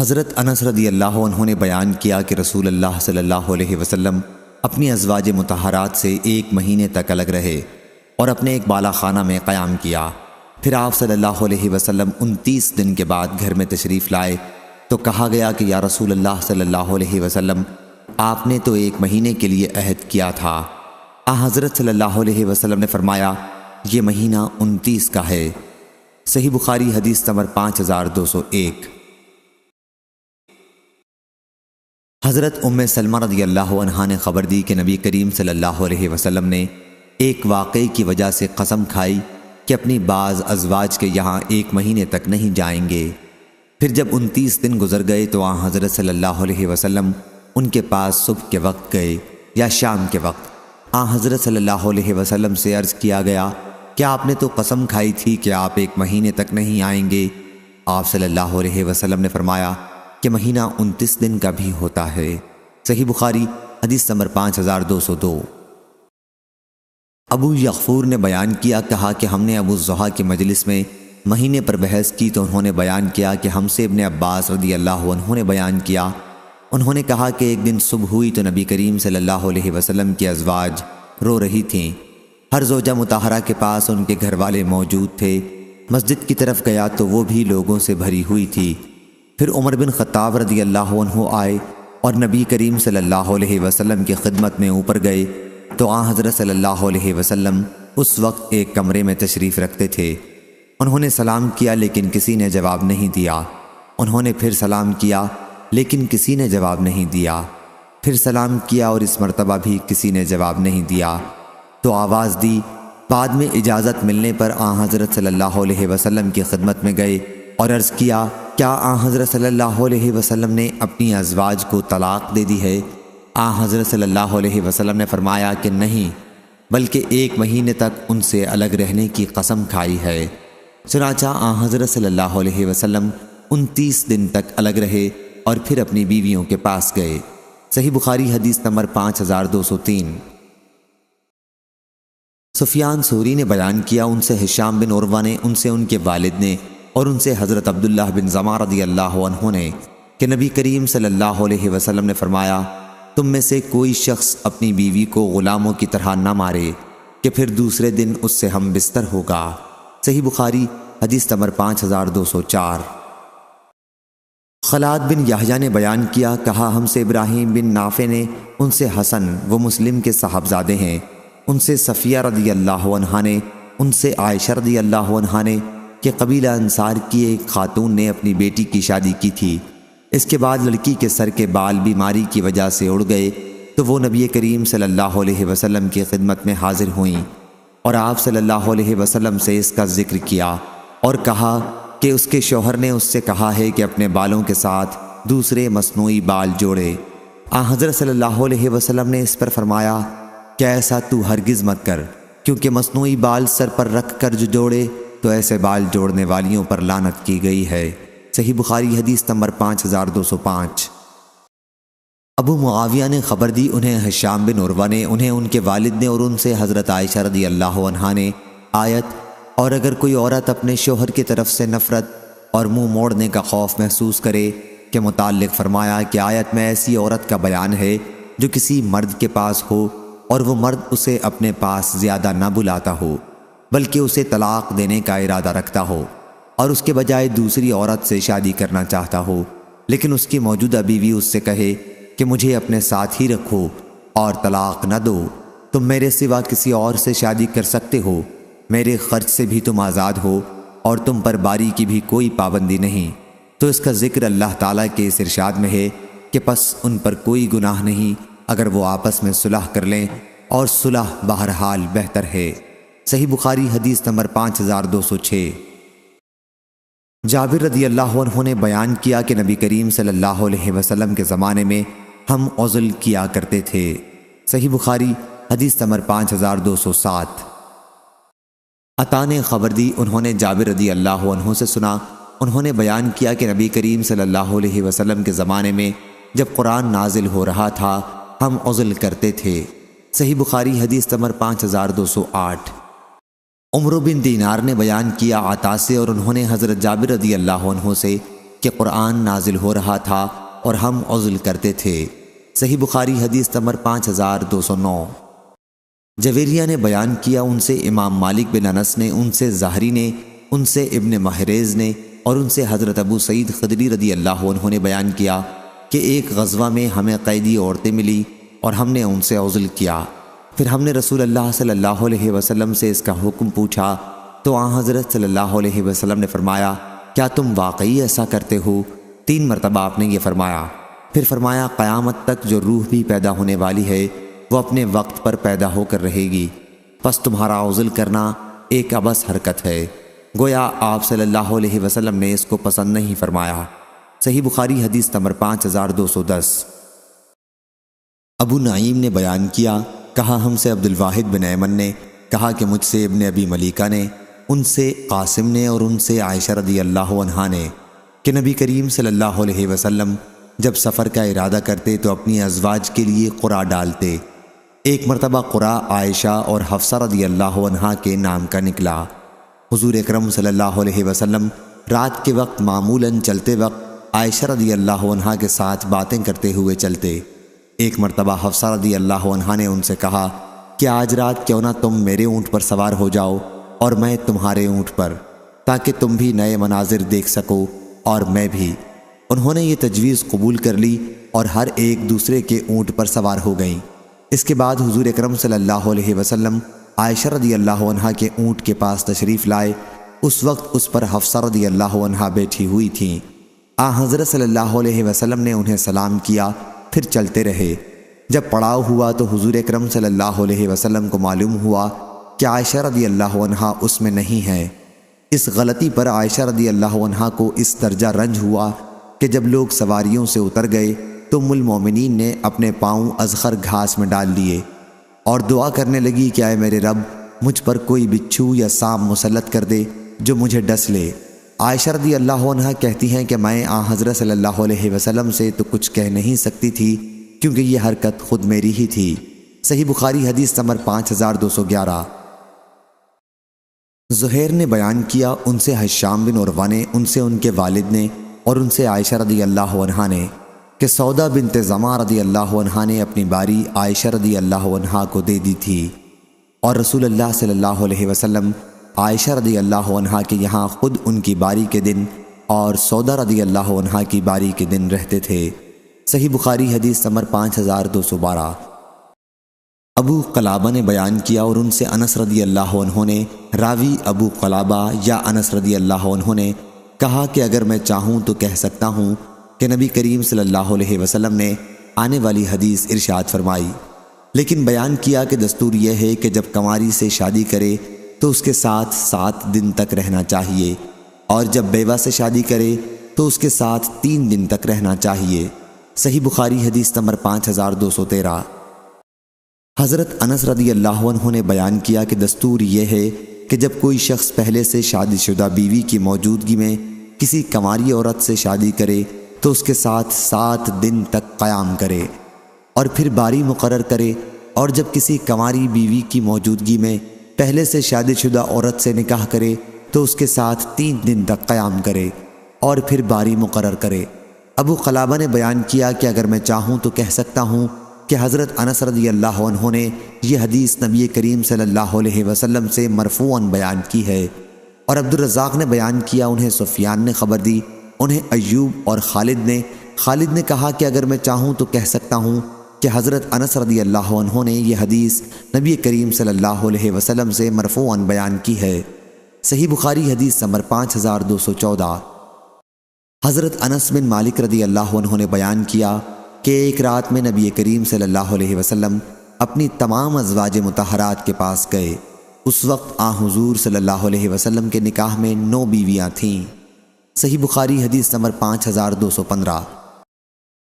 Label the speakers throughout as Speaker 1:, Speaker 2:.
Speaker 1: حضرت انس رضی اللہ عنہ نے بیان کیا کہ رسول اللہ صلی اللہ علیہ وسلم اپنی ازواج مطہرات سے 1 مہینے تک الگ رہے اور اپنے ایک بالا خانہ میں قیام کیا۔ پھر آپ صلی اللہ علیہ وسلم 29 دن کے بعد گھر میں تشریف لائے تو کہا گیا کہ یا رسول اللہ صلی اللہ علیہ وسلم، آپ نے تو 1 مہینے کے لیے عہد کیا تھا۔ حضرت صلی اللہ علیہ وسلم نے فرمایا یہ مہینہ 29 کا ہے۔ صحیح بخاری حدیث نمبر 5201۔ حضرت ام سلمہ رضی اللہ عنہا نے خبر دی کہ نبی کریم صلی اللہ علیہ وسلم نے ایک واقعے کی وجہ سے قسم کھائی کہ اپنی بعض ازواج کے یہاں 1 مہینے تک نہیں جائیں گے۔ پھر جب 29 دن گزر گئے تو حضرت صلی اللہ علیہ وسلم ان کے پاس صبح کے وقت گئے یا شام کے وقت۔ حضرت صلی اللہ علیہ وسلم سے عرض کیا گیا کہ آپ نے تو قسم کھائی تھی کہ آپ 1 مہینے تک نہیں آئیں گے۔ آپ صلی اللہ علیہ وسلم نے فرمایا کہ مہینہ 29 دن کا بھی ہوتا ہے۔ صحیح بخاری حدیث نمبر 5202۔ ابو یغفور نے بیان کیا، کہا کہ ہم نے ابو الضحیٰ کی مجلس میں مہینے پر بحث کی تو انہوں نے بیان کیا کہ ہم سے ابن عباس رضی اللہ عنہ نے بیان کیا۔ انہوں نے کہا کہ ایک دن صبح ہوئی تو نبی کریم صلی اللہ علیہ وسلم کی ازواج رو رہی تھیں۔ ہر زوجہ مطہرہ کے پاس ان کے گھر والے موجود تھے۔ مسجد کی طرف گیا تو وہ بھی لوگوں سے بھری ہوئی تھی۔ پھر عمر بن خطاب رضی اللہ عنہ آئے اور نبی کریم صلی اللہ علیہ وسلم کی خدمت میں اوپر گئے تو حضرت صلی اللہ علیہ وسلم اس وقت ایک کمرے میں تشریف رکھتے تھے۔ انہوں نے سلام کیا لیکن کسی نے جواب نہیں دیا۔ انہوں نے پھر سلام کیا لیکن کسی نے جواب نہیں دیا۔ پھر سلام کیا اور اس مرتبہ بھی کسی نے جواب نہیں دیا تو آواز دی۔ بعد میں اجازت ملنے پر حضرت صلی اللہ علیہ وسلم کی خدمت میں گئے اور عرض کیا کیا حضرت صلی اللہ علیہ وسلم نے اپنی ازواج کو طلاق دے دی ہے؟ حضرت صلی اللہ علیہ وسلم نے فرمایا کہ نہیں، بلکہ 1 مہینے تک ان سے الگ رہنے کی قسم کھائی ہے۔ چنانچہ حضرت صلی اللہ علیہ وسلم 29 دن تک الگ رہے اور پھر اپنی بیویوں کے پاس گئے۔ صحیح بخاری حدیث نمبر 5203۔ سفیان ثوری نے بیان کیا، ان سے ہشام بن عروہ نے، ان سے ان کے والد نے اور ان سے حضرت عبداللہ بن زمعہ رضی اللہ عنہ نے کہ نبی کریم صلی اللہ علیہ وسلم نے فرمایا تم میں سے کوئی شخص اپنی بیوی کو غلاموں کی طرح نہ مارے کہ پھر دوسرے دن اس سے ہم بستر ہوگا۔ صحیح بخاری حدیث نمبر 5204۔ خلاد بن یحییٰ نے بیان کیا، کہا ہم سے ابراہیم بن نافع نے، ان سے حسن، وہ مسلم کے صاحبزادے ہیں، ان سے صفیہ رضی اللہ عنہا نے، ان سے عائشہ رضی اللہ عنہا نے کہ قبیلہ انصار کی ایک خاتون نے اپنی بیٹی کی شادی کی تھی۔ اس کے بعد لڑکی کے سر کے بال بیماری کی وجہ سے اڑ گئے تو وہ نبی کریم صلی اللہ علیہ وسلم کی خدمت میں حاضر ہوئیں اور آپ صلی اللہ علیہ وسلم سے اس کا ذکر کیا اور کہا کہ اس کے شوہر نے اس سے کہا ہے کہ اپنے بالوں کے ساتھ دوسرے مصنوعی بال جوڑے۔ حضرت صلی اللہ علیہ وسلم نے اس پر فرمایا کہ ایسا تو ہرگز مت کر، کیونکہ مصنوعی بال سر پر رکھ کر جو جوڑے تو ایسے بال جوڑنے والیوں پر لعنت کی گئی ہے۔ صحیح بخاری حدیث نمبر 5205۔ ابو معاویہ نے خبر دی، انہیں ہشام بن عروہ نے، انہیں ان کے والد نے اور ان سے حضرت عائشہ رضی اللہ عنہا نے آیت اور اگر کوئی عورت اپنے شوہر کی طرف سے نفرت اور منہ موڑنے کا خوف محسوس کرے کے متعلق فرمایا کہ آیت میں ایسی عورت کا بیان ہے جو کسی مرد کے پاس ہو اور وہ مرد اسے اپنے پاس زیادہ نہ بلاتا ہو بلکہ اسے طلاق دینے کا ارادہ رکھتا ہو اور اس کے بجائے دوسری عورت سے شادی کرنا چاہتا ہو، لیکن اس کی موجودہ بیوی اس سے کہے کہ مجھے اپنے ساتھ ہی رکھو اور طلاق نہ دو، تم میرے سوا کسی اور سے شادی کر سکتے ہو، میرے خرچ سے بھی تم آزاد ہو اور تم پر باری کی بھی کوئی پابندی نہیں، تو اس کا ذکر اللہ تعالیٰ کے اس ارشاد میں ہے کہ پس ان پر کوئی گناہ نہیں اگر وہ آپس میں صلح کر لیں اور صلح بہرحال بہتر ہے۔ صحیح بخاری حدیث نمبر 5206۔ جابر رضی اللہ عنہ نے بیان کیا کہ نبی کریم صلی اللہ علیہ وسلم کے زمانے میں ہم عزل کیا کرتے تھے۔ صحیح بخاری حدیث نمبر 5207۔ عطا نے خبر دی، انہوں نے جابر رضی اللہ عنہ سے سنا، انہوں نے بیان کیا کہ نبی کریم صلی اللہ علیہ وسلم کے زمانے میں جب قرآن نازل ہو رہا تھا ہم عزل کرتے تھے۔ صحیح بخاری حدیث نمبر 5208۔ عمرو بن دینار نے بیان کیا عطا سے اور انہوں نے حضرت جابر رضی اللہ عنہ سے کہ قرآن نازل ہو رہا تھا اور ہم عزل کرتے تھے۔ صحیح بخاری حدیث نمبر 5209۔ جویریہ نے بیان کیا، ان سے امام مالک بن انس نے، ان سے زہری نے، ان سے ابن محریز نے اور ان سے حضرت ابو سعید خدری رضی اللہ عنہ نے بیان کیا کہ ایک غزوہ میں ہمیں قیدی عورتیں ملی اور ہم نے ان سے عزل کیا۔ پھر ہم نے رسول اللہ صلی اللہ علیہ وسلم سے اس کا حکم پوچھا تو آن حضرت صلی اللہ علیہ وسلم نے فرمایا، کیا تم واقعی ایسا کرتے ہو؟ 3 مرتبہ آپ نے یہ فرمایا۔ پھر فرمایا، قیامت تک جو روح بھی پیدا ہونے والی ہے وہ اپنے وقت پر پیدا ہو کر رہے گی، پس تمہارا عزل کرنا ایک عبث حرکت ہے۔ گویا آپ صلی اللہ علیہ وسلم نے اس کو پسند نہیں فرمایا۔ صحیح بخاری حدیث نمبر 5210۔ ابو نعیم نے بیان کیا، کہا ہم سے عبد الواحد بن ایمن نے، کہا کہ مجھ سے ابن ابی ملیکہ نے، ان سے قاسم نے اور ان سے عائشہ رضی اللہ عنہا نے کہ نبی کریم صلی اللہ علیہ وسلم جب سفر کا ارادہ کرتے تو اپنی ازواج کے لیے قرعہ ڈالتے۔ ایک مرتبہ قرعہ عائشہ اور حفصہ رضی اللہ عنہا کے نام کا نکلا۔ حضور اکرم صلی اللہ علیہ وسلم رات کے وقت معمولاً چلتے وقت عائشہ رضی اللہ عنہا کے ساتھ باتیں کرتے ہوئے چلتے۔ ایک مرتبہ حفصہ رضی اللہ عنہا نے ان سے کہا کہ آج رات کیوں نہ تم میرے اونٹ پر سوار ہو جاؤ اور میں تمہارے اونٹ پر، تاکہ تم بھی نئے مناظر دیکھ سکو اور میں بھی۔ انہوں نے یہ تجویز قبول کر لی اور ہر ایک دوسرے کے اونٹ پر سوار ہو گئیں۔ اس کے بعد حضور اکرم صلی اللہ علیہ وسلم عائشہ رضی اللہ عنہا کے اونٹ کے پاس تشریف لائے۔ اس وقت اس پر حفصہ رضی اللہ عنہا بیٹھی ہوئی تھیں۔ حضرت صلی اللہ علیہ وسلم نے انہیں سلام کیا، پھر چلتے رہے۔ جب پڑاؤ ہوا تو حضور اکرم صلی اللہ علیہ وسلم کو معلوم ہوا کہ عائشہ رضی اللہ عنہا اس میں نہیں ہے۔ اس غلطی پر عائشہ رضی اللہ عنہا کو اس درجہ رنج ہوا کہ جب لوگ سواریوں سے اتر گئے تو ام المومنین نے اپنے پاؤں ازخر گھاس میں ڈال لیے اور دعا کرنے لگی کہ اے میرے رب، مجھ پر کوئی بچھو یا سانپ مسلط کر دے جو مجھے ڈس لے۔ عائشہ رضی اللہ عنہا کہتی ہیں کہ میں حضرت صلی اللہ علیہ وسلم سے تو کچھ کہہ نہیں سکتی تھی کیونکہ یہ حرکت خود میری ہی تھی۔ صحیح بخاری حدیث نمبر 5211۔ زہیر نے بیان کیا، ان سے حشام بن عروہ نے، ان سے ان کے والد نے اور ان سے عائشہ رضی اللہ عنہا نے کہ سودا بنت زمع رضی اللہ عنہا نے اپنی باری عائشہ رضی اللہ عنہا کو دے دی تھی، اور رسول اللہ صلی اللہ علیہ وسلم عائشہ رضی اللہ عنہا کے یہاں خود ان کی باری کے دن اور سودا رضی اللہ عنہا کی باری کے دن رہتے تھے۔ صحیح بخاری حدیث نمبر 5212۔ ابو قلابہ نے بیان کیا اور ان سے انس رضی اللہ عنہ نے، راوی ابو قلابہ یا انس رضی اللہ عنہ نے کہا کہ اگر میں چاہوں تو کہہ سکتا ہوں کہ نبی کریم صلی اللہ علیہ وسلم نے آنے والی حدیث ارشاد فرمائی، لیکن بیان کیا کہ دستور یہ ہے کہ جب کنواری سے شادی کرے تو اس کے ساتھ 7 دن تک رہنا چاہیے، اور جب بیوہ سے شادی کرے تو اس کے ساتھ 3 دن تک رہنا چاہیے۔ صحیح بخاری حدیث نمبر 5213۔ حضرت انس رضی اللہ عنہ نے بیان کیا کہ دستور یہ ہے کہ جب کوئی شخص پہلے سے شادی شدہ بیوی کی موجودگی میں کسی کنواری عورت سے شادی کرے تو اس کے ساتھ 7 دن تک قیام کرے اور پھر باری مقرر کرے، اور جب کسی کنواری بیوی کی موجودگی میں پہلے سے شادی شدہ عورت سے نکاح کرے تو اس کے ساتھ 3 دن تک قیام کرے اور پھر باری مقرر کرے۔ ابو قلابہ نے بیان کیا کہ اگر میں چاہوں تو کہہ سکتا ہوں کہ حضرت انس رضی اللہ عنہ نے یہ حدیث نبی کریم صلی اللہ علیہ وسلم سے مرفوعاً بیان کی ہے، اور عبد الرزاق نے بیان کیا، انہیں سفیان نے خبر دی، انہیں ایوب اور خالد نے کہا کہ اگر میں چاہوں تو کہہ سکتا ہوں کہ حضرت انس رضی اللہ عنہ نے یہ حدیث نبی کریم صلی اللہ علیہ وسلم سے مرفوعاً بیان کی ہے۔ صحیح بخاری حدیث نمبر 5214۔ حضرت انس بن مالک رضی اللہ عنہ نے بیان کیا کہ ایک رات میں نبی کریم صلی اللہ علیہ وسلم اپنی تمام ازواج مطہرات کے پاس گئے۔ اس وقت حضور صلی اللہ علیہ وسلم کے نکاح میں 9 بیویاں تھیں۔ صحیح بخاری حدیث نمبر 5215۔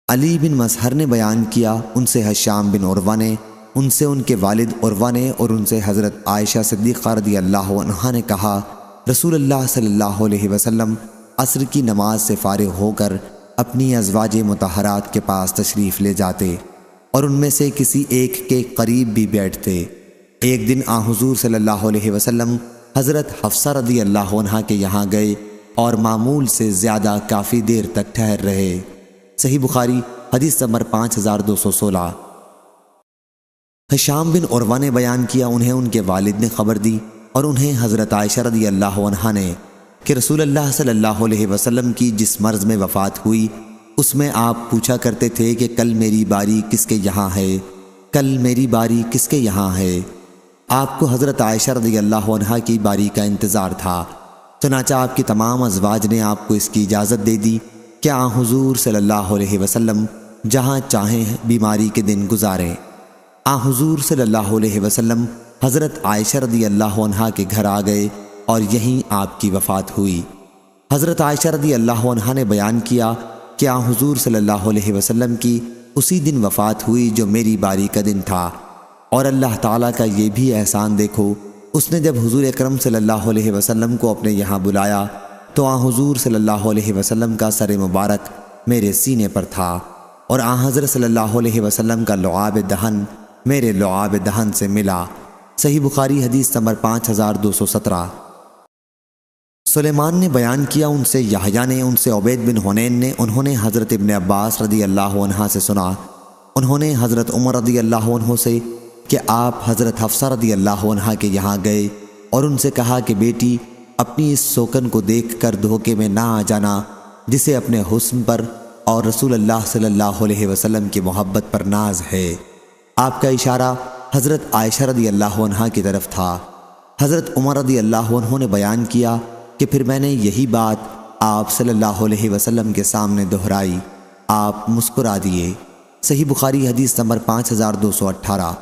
Speaker 1: علی بن مظہر نے بیان کیا، ان سے حشام بن عروہ نے، ان سے ان کے والد عروہ نے اور ان سے حضرت عائشہ صدیقہ رضی اللہ عنہا نے کہا، رسول اللہ صلی اللہ علیہ وسلم عصر کی نماز سے فارغ ہو کر اپنی ازواج مطہرات کے پاس تشریف لے جاتے اور ان میں سے کسی ایک کے قریب بھی بیٹھتے۔ ایک دن حضور صلی اللہ علیہ وسلم حضرت حفصہ رضی اللہ عنہا کے یہاں گئے اور معمول سے زیادہ کافی دیر تک ٹھہر رہے۔ صحیح بخاری حدیث نمبر 5216۔ ہشام بن عروہ نے بیان کیا، انہیں ان کے والد نے خبر دی اور انہیں حضرت عائشہ رضی اللہ عنہا نے کہ رسول اللہ صلی اللہ علیہ وسلم کی جس مرض میں وفات ہوئی اس میں آپ پوچھا کرتے تھے کہ کل میری باری کس کے یہاں ہے، کل میری باری کس کے یہاں ہے۔ آپ کو حضرت عائشہ رضی اللہ عنہا کی باری کا انتظار تھا، چنانچہ آپ کی تمام ازواج نے آپ کو اس کی اجازت دے دی کہ آن حضور صلی اللہ علیہ وسلم جہاں چاہیں بیماری کے دن گزاریں۔ آن حضور صلی اللہ علیہ وسلم حضرت عائشہ رضی اللہ عنہا کے گھر آ گئے اور یہیں آپ کی وفات ہوئی۔ حضرت عائشہ رضی اللہ عنہا نے بیان کیا کہ آن حضور صلی اللہ علیہ وسلم کی اسی دن وفات ہوئی جو میری باری کا دن تھا، اور اللہ تعالیٰ کا یہ بھی احسان دیکھو، اس نے جب حضور اکرم صلی اللہ علیہ وسلم کو اپنے یہاں بلایا تو آن حضور صلی اللہ علیہ وسلم کا سر مبارک میرے سینے پر تھا، اور آن حضرت صلی اللہ علیہ وسلم کا لعاب دہن میرے لعاب دہن سے ملا۔ صحیح بخاری حدیث نمبر 5217۔ سلیمان نے بیان کیا، ان سے یحییٰ نے، ان سے عبید بن حنین نے، انہوں نے حضرت ابن عباس رضی اللہ عنہ سے سنا، انہوں نے حضرت عمر رضی اللہ عنہ سے کہ آپ حضرت حفصہ رضی اللہ عنہ کے یہاں گئے اور ان سے کہا کہ بیٹی اپنی اس سوکن کو دیکھ کر دھوکے میں نہ آ جانا جسے اپنے حسن پر اور رسول اللہ صلی اللہ علیہ وسلم کی محبت پر ناز ہے۔ آپ کا اشارہ حضرت عائشہ رضی اللہ عنہ کی طرف تھا۔ حضرت عمر رضی اللہ عنہ نے بیان کیا کہ پھر میں نے یہی بات آپ صلی اللہ علیہ وسلم کے سامنے دہرائی، آپ مسکرا دیے۔ صحیح بخاری حدیث نمبر 5218۔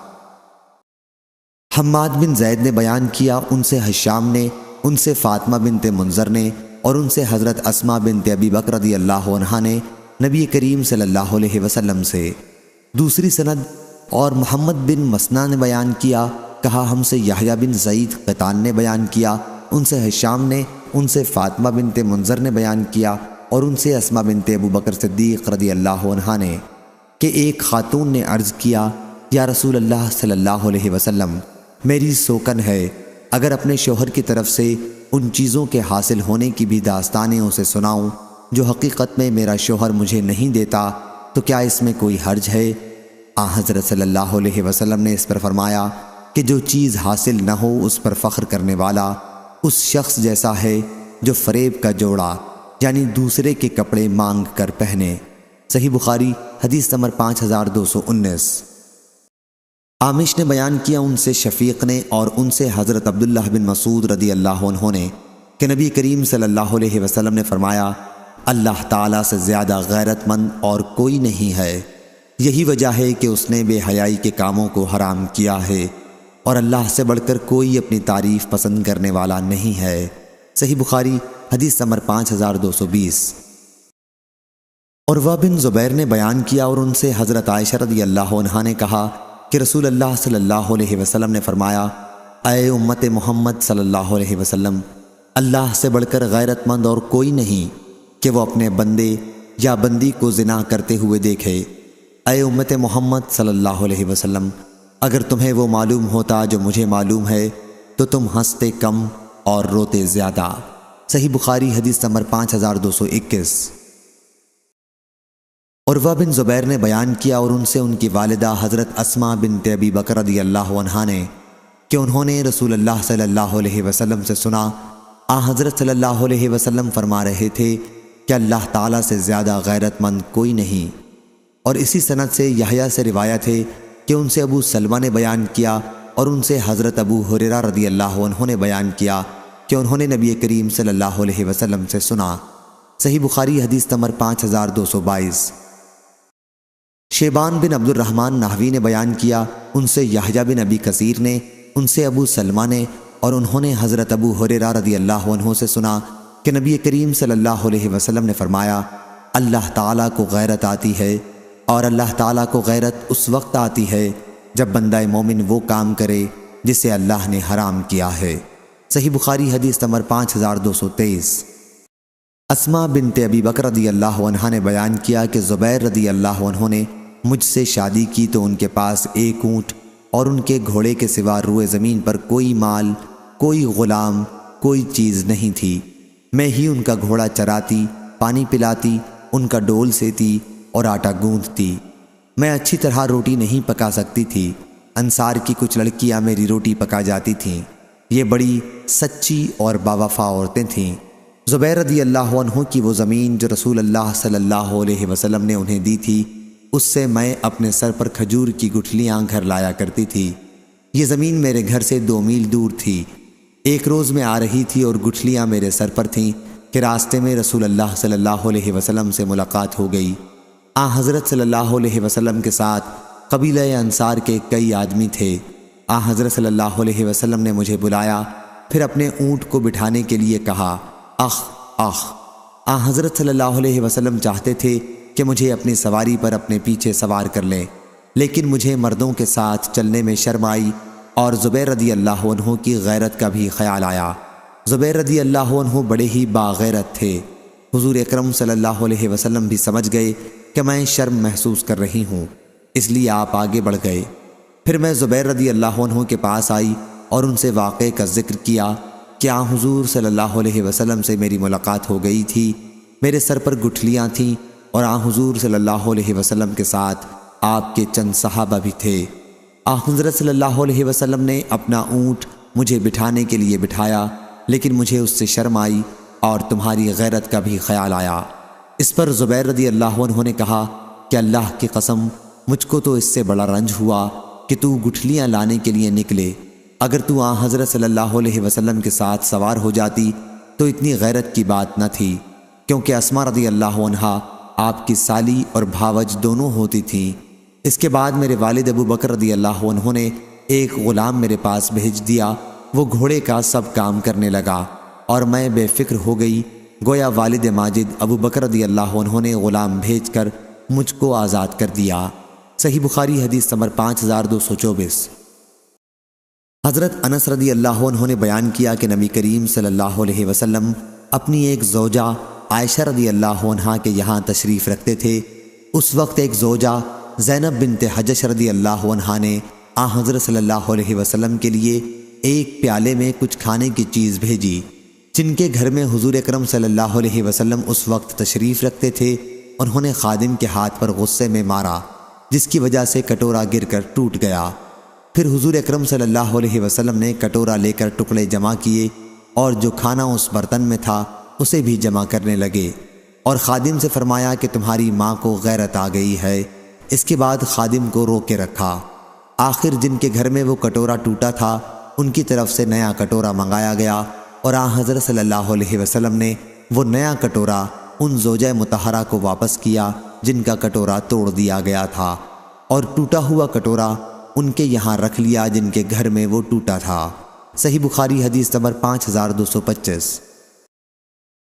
Speaker 1: حماد بن زید نے بیان کیا، ان سے ہشام نے، ان سے فاطمہ بنت منذر نے، اور ان سے حضرت اسماء بنت ابی بکر رضی اللہ عنہا نے نبی کریم صلی اللہ علیہ وسلم سے دوسری سند، اور محمد بن مسنا نے بیان کیا، کہا ہم سے یحییٰ بن زید قطان نے بیان کیا، ان سے ہشام نے، ان سے فاطمہ بنت منذر نے بیان کیا، اور ان سے اسماء بنت ابو بکر صدیق رضی اللہ عنہا نے کہ ایک خاتون نے عرض کیا، یا رسول اللہ صلی اللہ علیہ وسلم، میری سوکن ہے، اگر اپنے شوہر کی طرف سے ان چیزوں کے حاصل ہونے کی بھی داستانیں اسے سناؤں جو حقیقت میں میرا شوہر مجھے نہیں دیتا تو کیا اس میں کوئی حرج ہے؟ آن حضرت صلی اللہ علیہ وسلم نے اس پر فرمایا کہ جو چیز حاصل نہ ہو اس پر فخر کرنے والا اس شخص جیسا ہے جو فریب کا جوڑا یعنی دوسرے کے کپڑے مانگ کر پہنے۔ صحیح بخاری حدیث نمبر 5219۔ عامش نے بیان کیا، ان سے شفیق نے، اور ان سے حضرت عبداللہ بن مسعود رضی اللہ عنہ نے کہ نبی کریم صلی اللہ علیہ وسلم نے فرمایا، اللہ تعالیٰ سے زیادہ غیرت مند اور کوئی نہیں ہے، یہی وجہ ہے کہ اس نے بے حیائی کے کاموں کو حرام کیا ہے، اور اللہ سے بڑھ کر کوئی اپنی تعریف پسند کرنے والا نہیں ہے۔ صحیح بخاری حدیث نمبر 5220۔ عروہ بن زبیر نے بیان کیا، اور ان سے حضرت عائشہ رضی اللہ عنہا نے کہا کہ رسول اللہ صلی اللہ علیہ وسلم نے فرمایا، اے امت محمد صلی اللہ علیہ وسلم، اللہ سے بڑھ کر غیرت مند اور کوئی نہیں کہ وہ اپنے بندے یا بندی کو زنا کرتے ہوئے دیکھے۔ اے امت محمد صلی اللہ علیہ وسلم، اگر تمہیں وہ معلوم ہوتا جو مجھے معلوم ہے تو تم ہنستے کم اور روتے زیادہ۔ صحیح بخاری حدیث نمبر 5221۔ عروہ بن زبیر نے بیان کیا، اور ان سے ان کی والدہ حضرت اسماء بنت ابی بکر رضی اللہ عنہا نے کہ انہوں نے رسول اللہ صلی اللہ علیہ وسلم سے سنا، حضرت صلی اللہ علیہ وسلم فرما رہے تھے کہ اللہ تعالیٰ سے زیادہ غیرت مند کوئی نہیں۔ اور اسی سند سے یحییٰ سے روایت ہے کہ ان سے ابو سلمہ نے بیان کیا، اور ان سے حضرت ابو ہریرہ رضی اللہ عنہ نے بیان کیا کہ انہوں نے نبی کریم صلی اللہ علیہ وسلم سے سنا۔ صحیح بخاری حدیث نمبر 5222۔ شیبان بن عبد الرحمن نحوی نے بیان کیا، ان سے یحییٰ بن ابی کثیر نے، ان سے ابو سلمہ نے، اور انہوں نے حضرت ابو ہریرہ رضی اللہ عنہ سے سنا کہ نبی کریم صلی اللہ علیہ وسلم نے فرمایا، اللہ تعالیٰ کو غیرت آتی ہے، اور اللہ تعالیٰ کو غیرت اس وقت آتی ہے جب بندہ مومن وہ کام کرے جسے اللہ نے حرام کیا ہے۔ صحیح بخاری حدیث نمبر 5223۔ اسماء بنت ابی بکر رضی اللہ عنہا نے بیان کیا کہ زبیر رضی اللہ عنہ نے مجھ سے شادی کی تو ان کے پاس ایک اونٹ اور ان کے گھوڑے کے سوا روئے زمین پر کوئی مال، کوئی غلام، کوئی چیز نہیں تھی۔ میں ہی ان کا گھوڑا چراتی، پانی پلاتی، ان کا ڈول سیتی اور آٹا گوندھتی۔ میں اچھی طرح روٹی نہیں پکا سکتی تھی، انصار کی کچھ لڑکیاں میری روٹی پکا جاتی تھیں۔ یہ بڑی سچی اور باوفا عورتیں تھیں۔ زبیر رضی اللہ عنہ کی وہ زمین جو رسول اللہ صلی اللہ علیہ وسلم نے انہیں دی تھی، اس سے میں اپنے سر پر کھجور کی گٹھلیاں گھر لایا کرتی تھی۔ یہ زمین میرے گھر سے 2 میل دور تھی۔ ایک روز میں آ رہی تھی اور گٹھلیاں میرے سر پر تھیں کہ راستے میں رسول اللہ صلی اللہ علیہ وسلم سے ملاقات ہو گئی۔ حضرت صلی اللہ علیہ وسلم کے ساتھ قبیلہ انصار کے کئی آدمی تھے۔ حضرت صلی اللہ علیہ وسلم نے مجھے بلایا، پھر اپنے اونٹ کو بٹھانے کے لیے کہا، اخ اخ۔ حضرت صلی اللہ علیہ وسلم چاہتے تھے کہ مجھے اپنی سواری پر اپنے پیچھے سوار کر لیں، لیکن مجھے مردوں کے ساتھ چلنے میں شرم آئی اور زبیر رضی اللہ عنہ کی غیرت کا بھی خیال آیا۔ زبیر رضی اللہ عنہ بڑے ہی باغیرت تھے۔ حضور اکرم صلی اللہ علیہ وسلم بھی سمجھ گئے کہ میں شرم محسوس کر رہی ہوں، اس لیے آپ آگے بڑھ گئے۔ پھر میں زبیر رضی اللہ عنہ کے پاس آئی اور ان سے واقعے کا ذکر کیا کہ حضور صلی اللہ علیہ وسلم سے میری ملاقات ہو گئی تھی، میرے سر پر گٹھلیاں تھیں اور حضور صلی اللہ علیہ وسلم کے ساتھ آپ کے چند صحابہ بھی تھے۔ حضرت صلی اللہ علیہ وسلم نے اپنا اونٹ مجھے بٹھانے کے لیے بٹھایا، لیکن مجھے اس سے شرم آئی اور تمہاری غیرت کا بھی خیال آیا۔ اس پر زبیر رضی اللہ عنہ نے کہا کہ اللہ کی قسم، مجھ کو تو اس سے بڑا رنج ہوا کہ تو گٹھلیاں لانے کے لیے نکلے۔ اگر تو حضرت صلی اللہ علیہ وسلم کے ساتھ سوار ہو جاتی تو اتنی غیرت کی بات نہ تھی، کیونکہ اسما رضی اللہ عنہا آپ کی سالی اور بھاوج دونوں ہوتی تھیں۔ اس کے بعد میرے والد ابو بکر رضی اللہ عنہ نے ایک غلام میرے پاس بھیج دیا، وہ گھوڑے کا سب کام کرنے لگا اور میں بے فکر ہو گئی، گویا والد ماجد ابو بکر رضی اللہ عنہ نے غلام بھیج کر مجھ کو آزاد کر دیا۔ صحیح بخاری حدیث نمبر 5224۔ حضرت انس رضی اللہ عنہ نے بیان کیا کہ نبی کریم صلی اللہ علیہ وسلم اپنی ایک زوجہ عائشہ رضی اللہ عنہا کے یہاں تشریف رکھتے تھے۔ اس وقت ایک زوجہ زینب بنت حجش رضی اللہ عنہا نے حضرت صلی اللہ علیہ وسلم کے لیے ایک پیالے میں کچھ کھانے کی چیز بھیجی۔ جن کے گھر میں حضور اکرم صلی اللہ علیہ وسلم اس وقت تشریف رکھتے تھے، انہوں نے خادم کے ہاتھ پر غصے میں مارا، جس کی وجہ سے کٹورا گر کر ٹوٹ گیا۔ پھر حضور اکرم صلی اللہ علیہ وسلم نے کٹورا لے کر ٹکڑے جمع کیے اور جو کھانا اس برتن میں تھا اسے بھی جمع کرنے لگے، اور خادم سے فرمایا کہ تمہاری ماں کو غیرت آ گئی ہے۔ اس کے بعد خادم کو روک کے رکھا۔ آخر جن کے گھر میں وہ کٹورا ٹوٹا تھا ان کی طرف سے نیا کٹورا منگایا گیا، اور حضرت صلی اللہ علیہ وسلم نے وہ نیا کٹورا ان زوجہ مطہرہ کو واپس کیا جن کا کٹورا توڑ دیا گیا تھا، اور ٹوٹا ہوا کٹورا ان کے یہاں رکھ لیا جن کے گھر میں وہ ٹوٹا تھا۔ صحیح بخاری حدیث نمبر 5225۔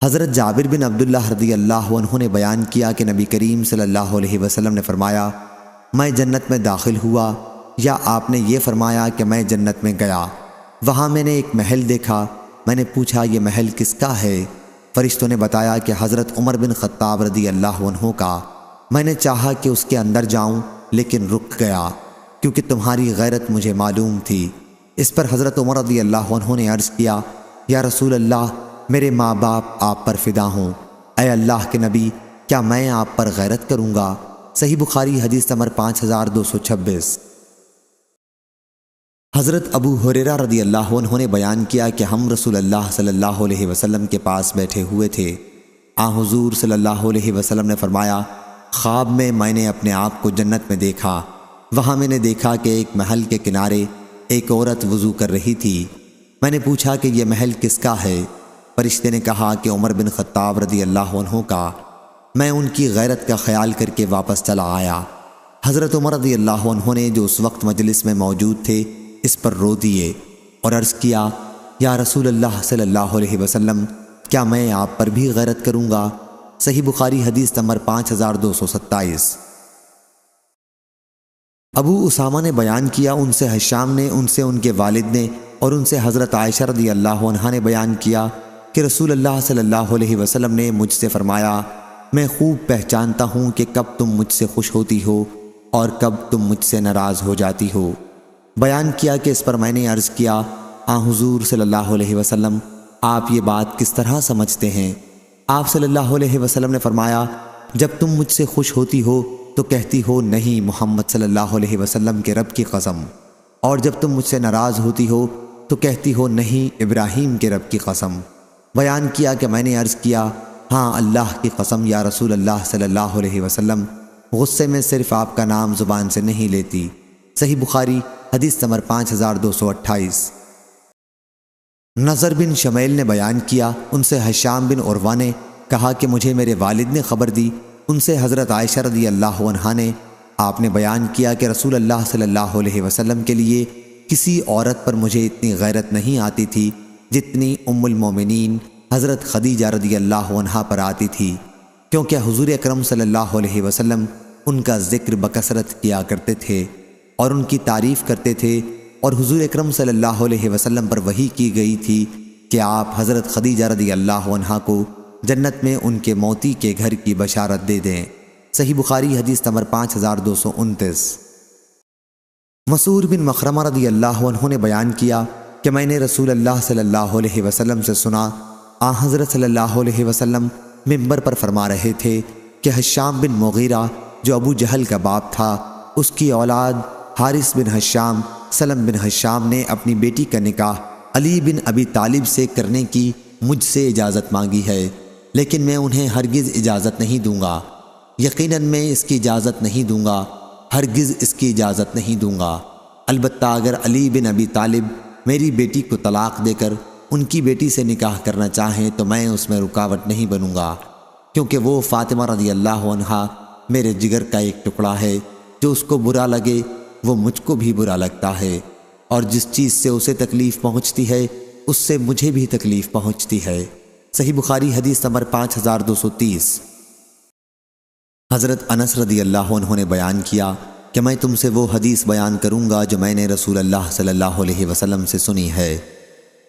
Speaker 1: حضرت جابر بن عبداللہ رضی اللہ عنہ نے بیان کیا کہ نبی کریم صلی اللہ علیہ وسلم نے فرمایا، میں جنت میں داخل ہوا، یا آپ نے یہ فرمایا کہ میں جنت میں گیا، وہاں میں نے ایک محل دیکھا، میں نے پوچھا یہ محل کس کا ہے؟ فرشتوں نے بتایا کہ حضرت عمر بن خطاب رضی اللہ عنہ کا۔ میں نے چاہا کہ اس کے اندر جاؤں لیکن رک گیا، کیونکہ تمہاری غیرت مجھے معلوم تھی۔ اس پر حضرت عمر رضی اللہ عنہ نے عرض کیا، یا رسول اللہ، میرے ماں باپ آپ پر فدا ہوں، اے اللہ کے نبی، کیا میں آپ پر غیرت کروں گا؟ صحیح بخاری حدیث نمبر 5226۔ حضرت ابو ہریرہ رضی اللہ عنہ نے بیان کیا کہ ہم رسول اللہ صلی اللہ علیہ وسلم کے پاس بیٹھے ہوئے تھے۔ حضور صلی اللہ علیہ وسلم نے فرمایا، خواب میں نے اپنے آپ کو جنت میں دیکھا، وہاں میں نے دیکھا کہ ایک محل کے کنارے ایک عورت وضو کر رہی تھی۔ میں نے پوچھا کہ یہ محل کس کا ہے؟ فرشتے نے کہا کہ عمر بن خطاب رضی اللہ عنہ کا۔ میں ان کی غیرت کا خیال کر کے واپس چلا آیا۔ حضرت عمر رضی اللہ عنہ نے جو اس وقت مجلس میں موجود تھے اس پر رو دیے اور عرض کیا، یا رسول اللہ صلی اللہ علیہ وسلم، کیا میں آپ پر بھی غیرت کروں گا؟ صحیح بخاری حدیث نمبر 5227۔ ابو اسامہ نے بیان کیا، ان سے حشام نے، ان سے ان کے والد نے، اور ان سے حضرت عائشہ رضی اللہ عنہا نے بیان کیا کہ رسول اللہ صلی اللہ علیہ وسلم نے مجھ سے فرمایا، میں خوب پہچانتا ہوں کہ کب تم مجھ سے خوش ہوتی ہو اور کب تم مجھ سے ناراض ہو جاتی ہو۔ بیان کیا کہ اس پر میں نے عرض کیا، حضور صلی اللہ علیہ وسلم، آپ یہ بات کس طرح سمجھتے ہیں؟ آپ صلی اللہ علیہ وسلم نے فرمایا، جب تم مجھ سے خوش ہوتی ہو تو کہتی ہو نہیں محمد صلی اللہ علیہ وسلم کے رب کی قسم، اور جب تم مجھ سے ناراض ہوتی ہو تو کہتی ہو نہیں ابراہیم کے رب کی قسم۔ بیان کیا کہ میں نے عرض کیا، ہاں اللہ کی قسم یا رسول اللہ صلی اللہ علیہ وسلم، غصے میں صرف آپ کا نام زبان سے نہیں لیتی۔ صحیح بخاری حدیث نمبر 5228۔ نضر بن شمیل نے بیان کیا، ان سے ہشام بن عروہ نے کہا کہ مجھے میرے والد نے خبر دی، ان سے حضرت عائشہ رضی اللہ عنہا نے، آپ نے بیان کیا کہ رسول اللہ صلی اللہ علیہ وسلم کے لیے کسی عورت پر مجھے اتنی غیرت نہیں آتی تھی جتنی ام المومنین حضرت خدیجہ رضی اللہ عنہا پر آتی تھی، کیونکہ حضور اکرم صلی اللہ علیہ وسلم ان کا ذکر بکثرت کیا کرتے تھے اور ان کی تعریف کرتے تھے، اور حضور اکرم صلی اللہ علیہ وسلم پر وحی کی گئی تھی کہ آپ حضرت خدیجہ رضی اللہ عنہا کو جنت میں ان کے موتی کے گھر کی بشارت دے دیں۔ صحیح بخاری حدیث نمبر 5229۔ مسعود بن مخرمہ رضی اللہ عنہ نے بیان کیا کہ میں نے رسول اللہ صلی اللہ علیہ وسلم سے سنا، حضرت صلی اللہ علیہ وسلم منبر پر فرما رہے تھے کہ ہشام بن مغیرہ جو ابو جہل کا باپ تھا، اس کی اولاد حارث بن ہشام، سلم بن ہشام نے اپنی بیٹی کا نکاح علی بن ابی طالب سے کرنے کی مجھ سے اجازت مانگی ہے، لیکن میں انہیں ہرگز اجازت نہیں دوں گا، یقیناً میں اس کی اجازت نہیں دوں گا، ہرگز اس کی اجازت نہیں دوں گا، البتہ اگر علی بن ابی طالب میری بیٹی کو طلاق دے کر ان کی بیٹی سے نکاح کرنا چاہیں تو میں اس میں رکاوٹ نہیں بنوں گا، کیونکہ وہ فاطمہ رضی اللہ عنہا میرے جگر کا ایک ٹکڑا ہے، جو اس کو برا لگے وہ مجھ کو بھی برا لگتا ہے، اور جس چیز سے اسے تکلیف پہنچتی ہے اس سے مجھے بھی تکلیف پہنچتی ہے۔ صحیح بخاری حدیث نمبر 5230۔ حضرت انس رضی اللہ عنہ نے بیان کیا کہ میں تم سے وہ حدیث بیان کروں گا جو میں نے رسول اللہ صلی اللہ علیہ وسلم سے سنی ہے،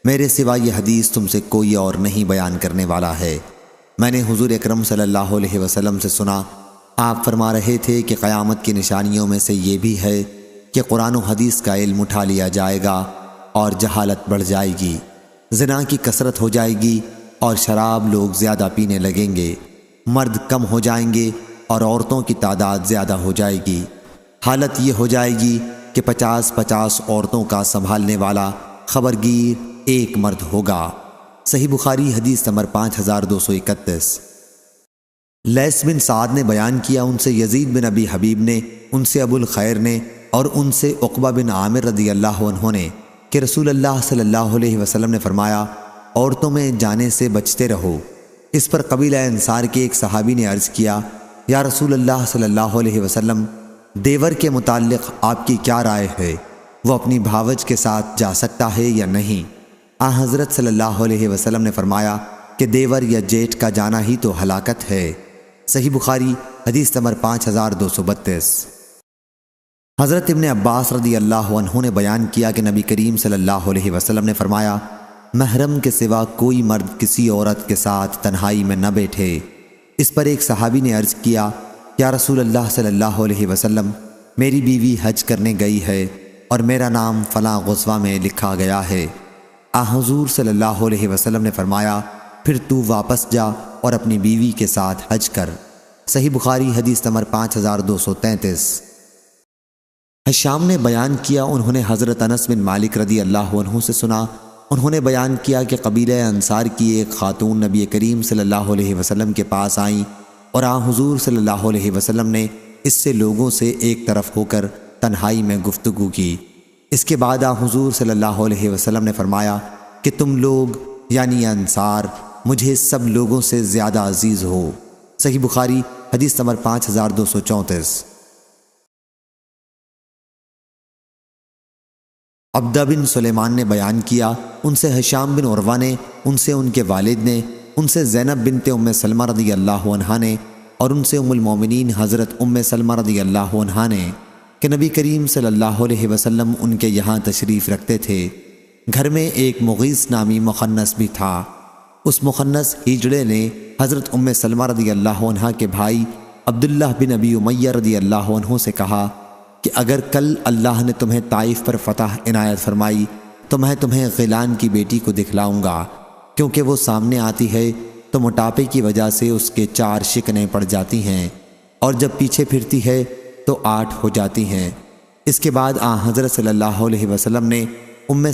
Speaker 1: میرے سوا یہ حدیث تم سے کوئی اور نہیں بیان کرنے والا ہے۔ میں نے حضور اکرم صلی اللہ علیہ وسلم سے سنا، آپ فرما رہے تھے کہ قیامت کی نشانیوں میں سے یہ بھی ہے کہ قرآن و حدیث کا علم اٹھا لیا جائے گا اور جہالت بڑھ جائے گی، زنا کی کثرت ہو جائے گی اور شراب لوگ زیادہ پینے لگیں گے، مرد کم ہو جائیں گے اور عورتوں کی تعداد زیادہ ہو جائے گی، حالت یہ ہو جائے گی کہ 50 عورتوں کا سنبھالنے والا خبرگیر ایک مرد ہوگا۔ صحیح بخاری حدیث نمبر 5231۔ لیث بن سعد نے بیان کیا، ان سے یزید بن ابی حبیب نے، ان سے ابو الخیر نے، اور ان سے عقبہ بن عامر رضی اللہ عنہ نے کہ رسول اللہ صلی اللہ علیہ وسلم نے فرمایا، عورتوں میں جانے سے بچتے رہو۔ اس پر قبیلہ انصار کے ایک صحابی نے عرض کیا، یا رسول اللہ صلی اللہ علیہ وسلم، دیور کے متعلق آپ کی کیا رائے ہے؟ وہ اپنی بھاوج کے ساتھ جا سکتا ہے یا نہیں؟ حضرت صلی اللہ علیہ وسلم نے فرمایا کہ دیور یا جیٹھ کا جانا ہی تو ہلاکت ہے۔ صحیح بخاری حدیث نمبر 5232۔ حضرت ابن عباس رضی اللہ عنہ نے بیان کیا کہ نبی کریم صلی اللہ علیہ وسلم نے فرمایا، محرم کے سوا کوئی مرد کسی عورت کے ساتھ تنہائی میں نہ بیٹھے۔ اس پر ایک صحابی نے عرض کیا، یا رسول اللہ صلی اللہ علیہ وسلم، میری بیوی حج کرنے گئی ہے اور میرا نام فلاں غزوہ میں لکھا گیا ہے۔ حضور صلی اللہ علیہ وسلم نے فرمایا، پھر تو واپس جا اور اپنی بیوی کے ساتھ حج کر۔ صحیح بخاری حدیث نمبر 5233۔ ہشام نے بیان کیا، انہوں نے حضرت انس بن مالک رضی اللہ عنہ سے سنا، انہوں نے بیان کیا کہ قبیلہ انصار کی ایک خاتون نبی کریم صلی اللہ علیہ وسلم کے پاس آئیں اور حضور صلی اللہ علیہ وسلم نے اس سے لوگوں سے ایک طرف ہو کر تنہائی میں گفتگو کی۔ اس کے بعد حضور صلی اللہ علیہ وسلم نے فرمایا کہ تم لوگ یعنی انصار مجھے سب لوگوں سے زیادہ عزیز ہو۔ صحیح بخاری حدیث نمبر 5234۔ عبدہ بن سلیمان نے بیان کیا، ان سے ہشام بن عروہ نے، ان سے ان کے والد نے، ان سے زینب بنت ام سلمہ رضی اللہ عنہا نے، اور ان سے ام المومنین حضرت ام سلمہ رضی اللہ عنہا نے کہ نبی کریم صلی اللہ علیہ وسلم ان کے یہاں تشریف رکھتے تھے۔ گھر میں ایک مغیث نامی مخنث بھی تھا۔ اس مخنث ہجڑے نے حضرت ام سلمہ رضی اللہ عنہا کے بھائی عبداللہ بن ابی امیہ رضی اللہ عنہ سے کہا کہ اگر کل اللہ نے تمہیں طائف پر فتح عنایت فرمائی تو میں تمہیں غیلان کی بیٹی کو دکھلاؤں گا، کیونکہ وہ سامنے آتی ہے تو موٹاپے کی وجہ سے اس کے 4 شکنیں پڑ جاتی ہیں، اور جب پیچھے پھرتی ہے تو 8 ہو جاتی ہیں۔ اس کے بعد حضرت صلی اللہ علیہ وسلم نے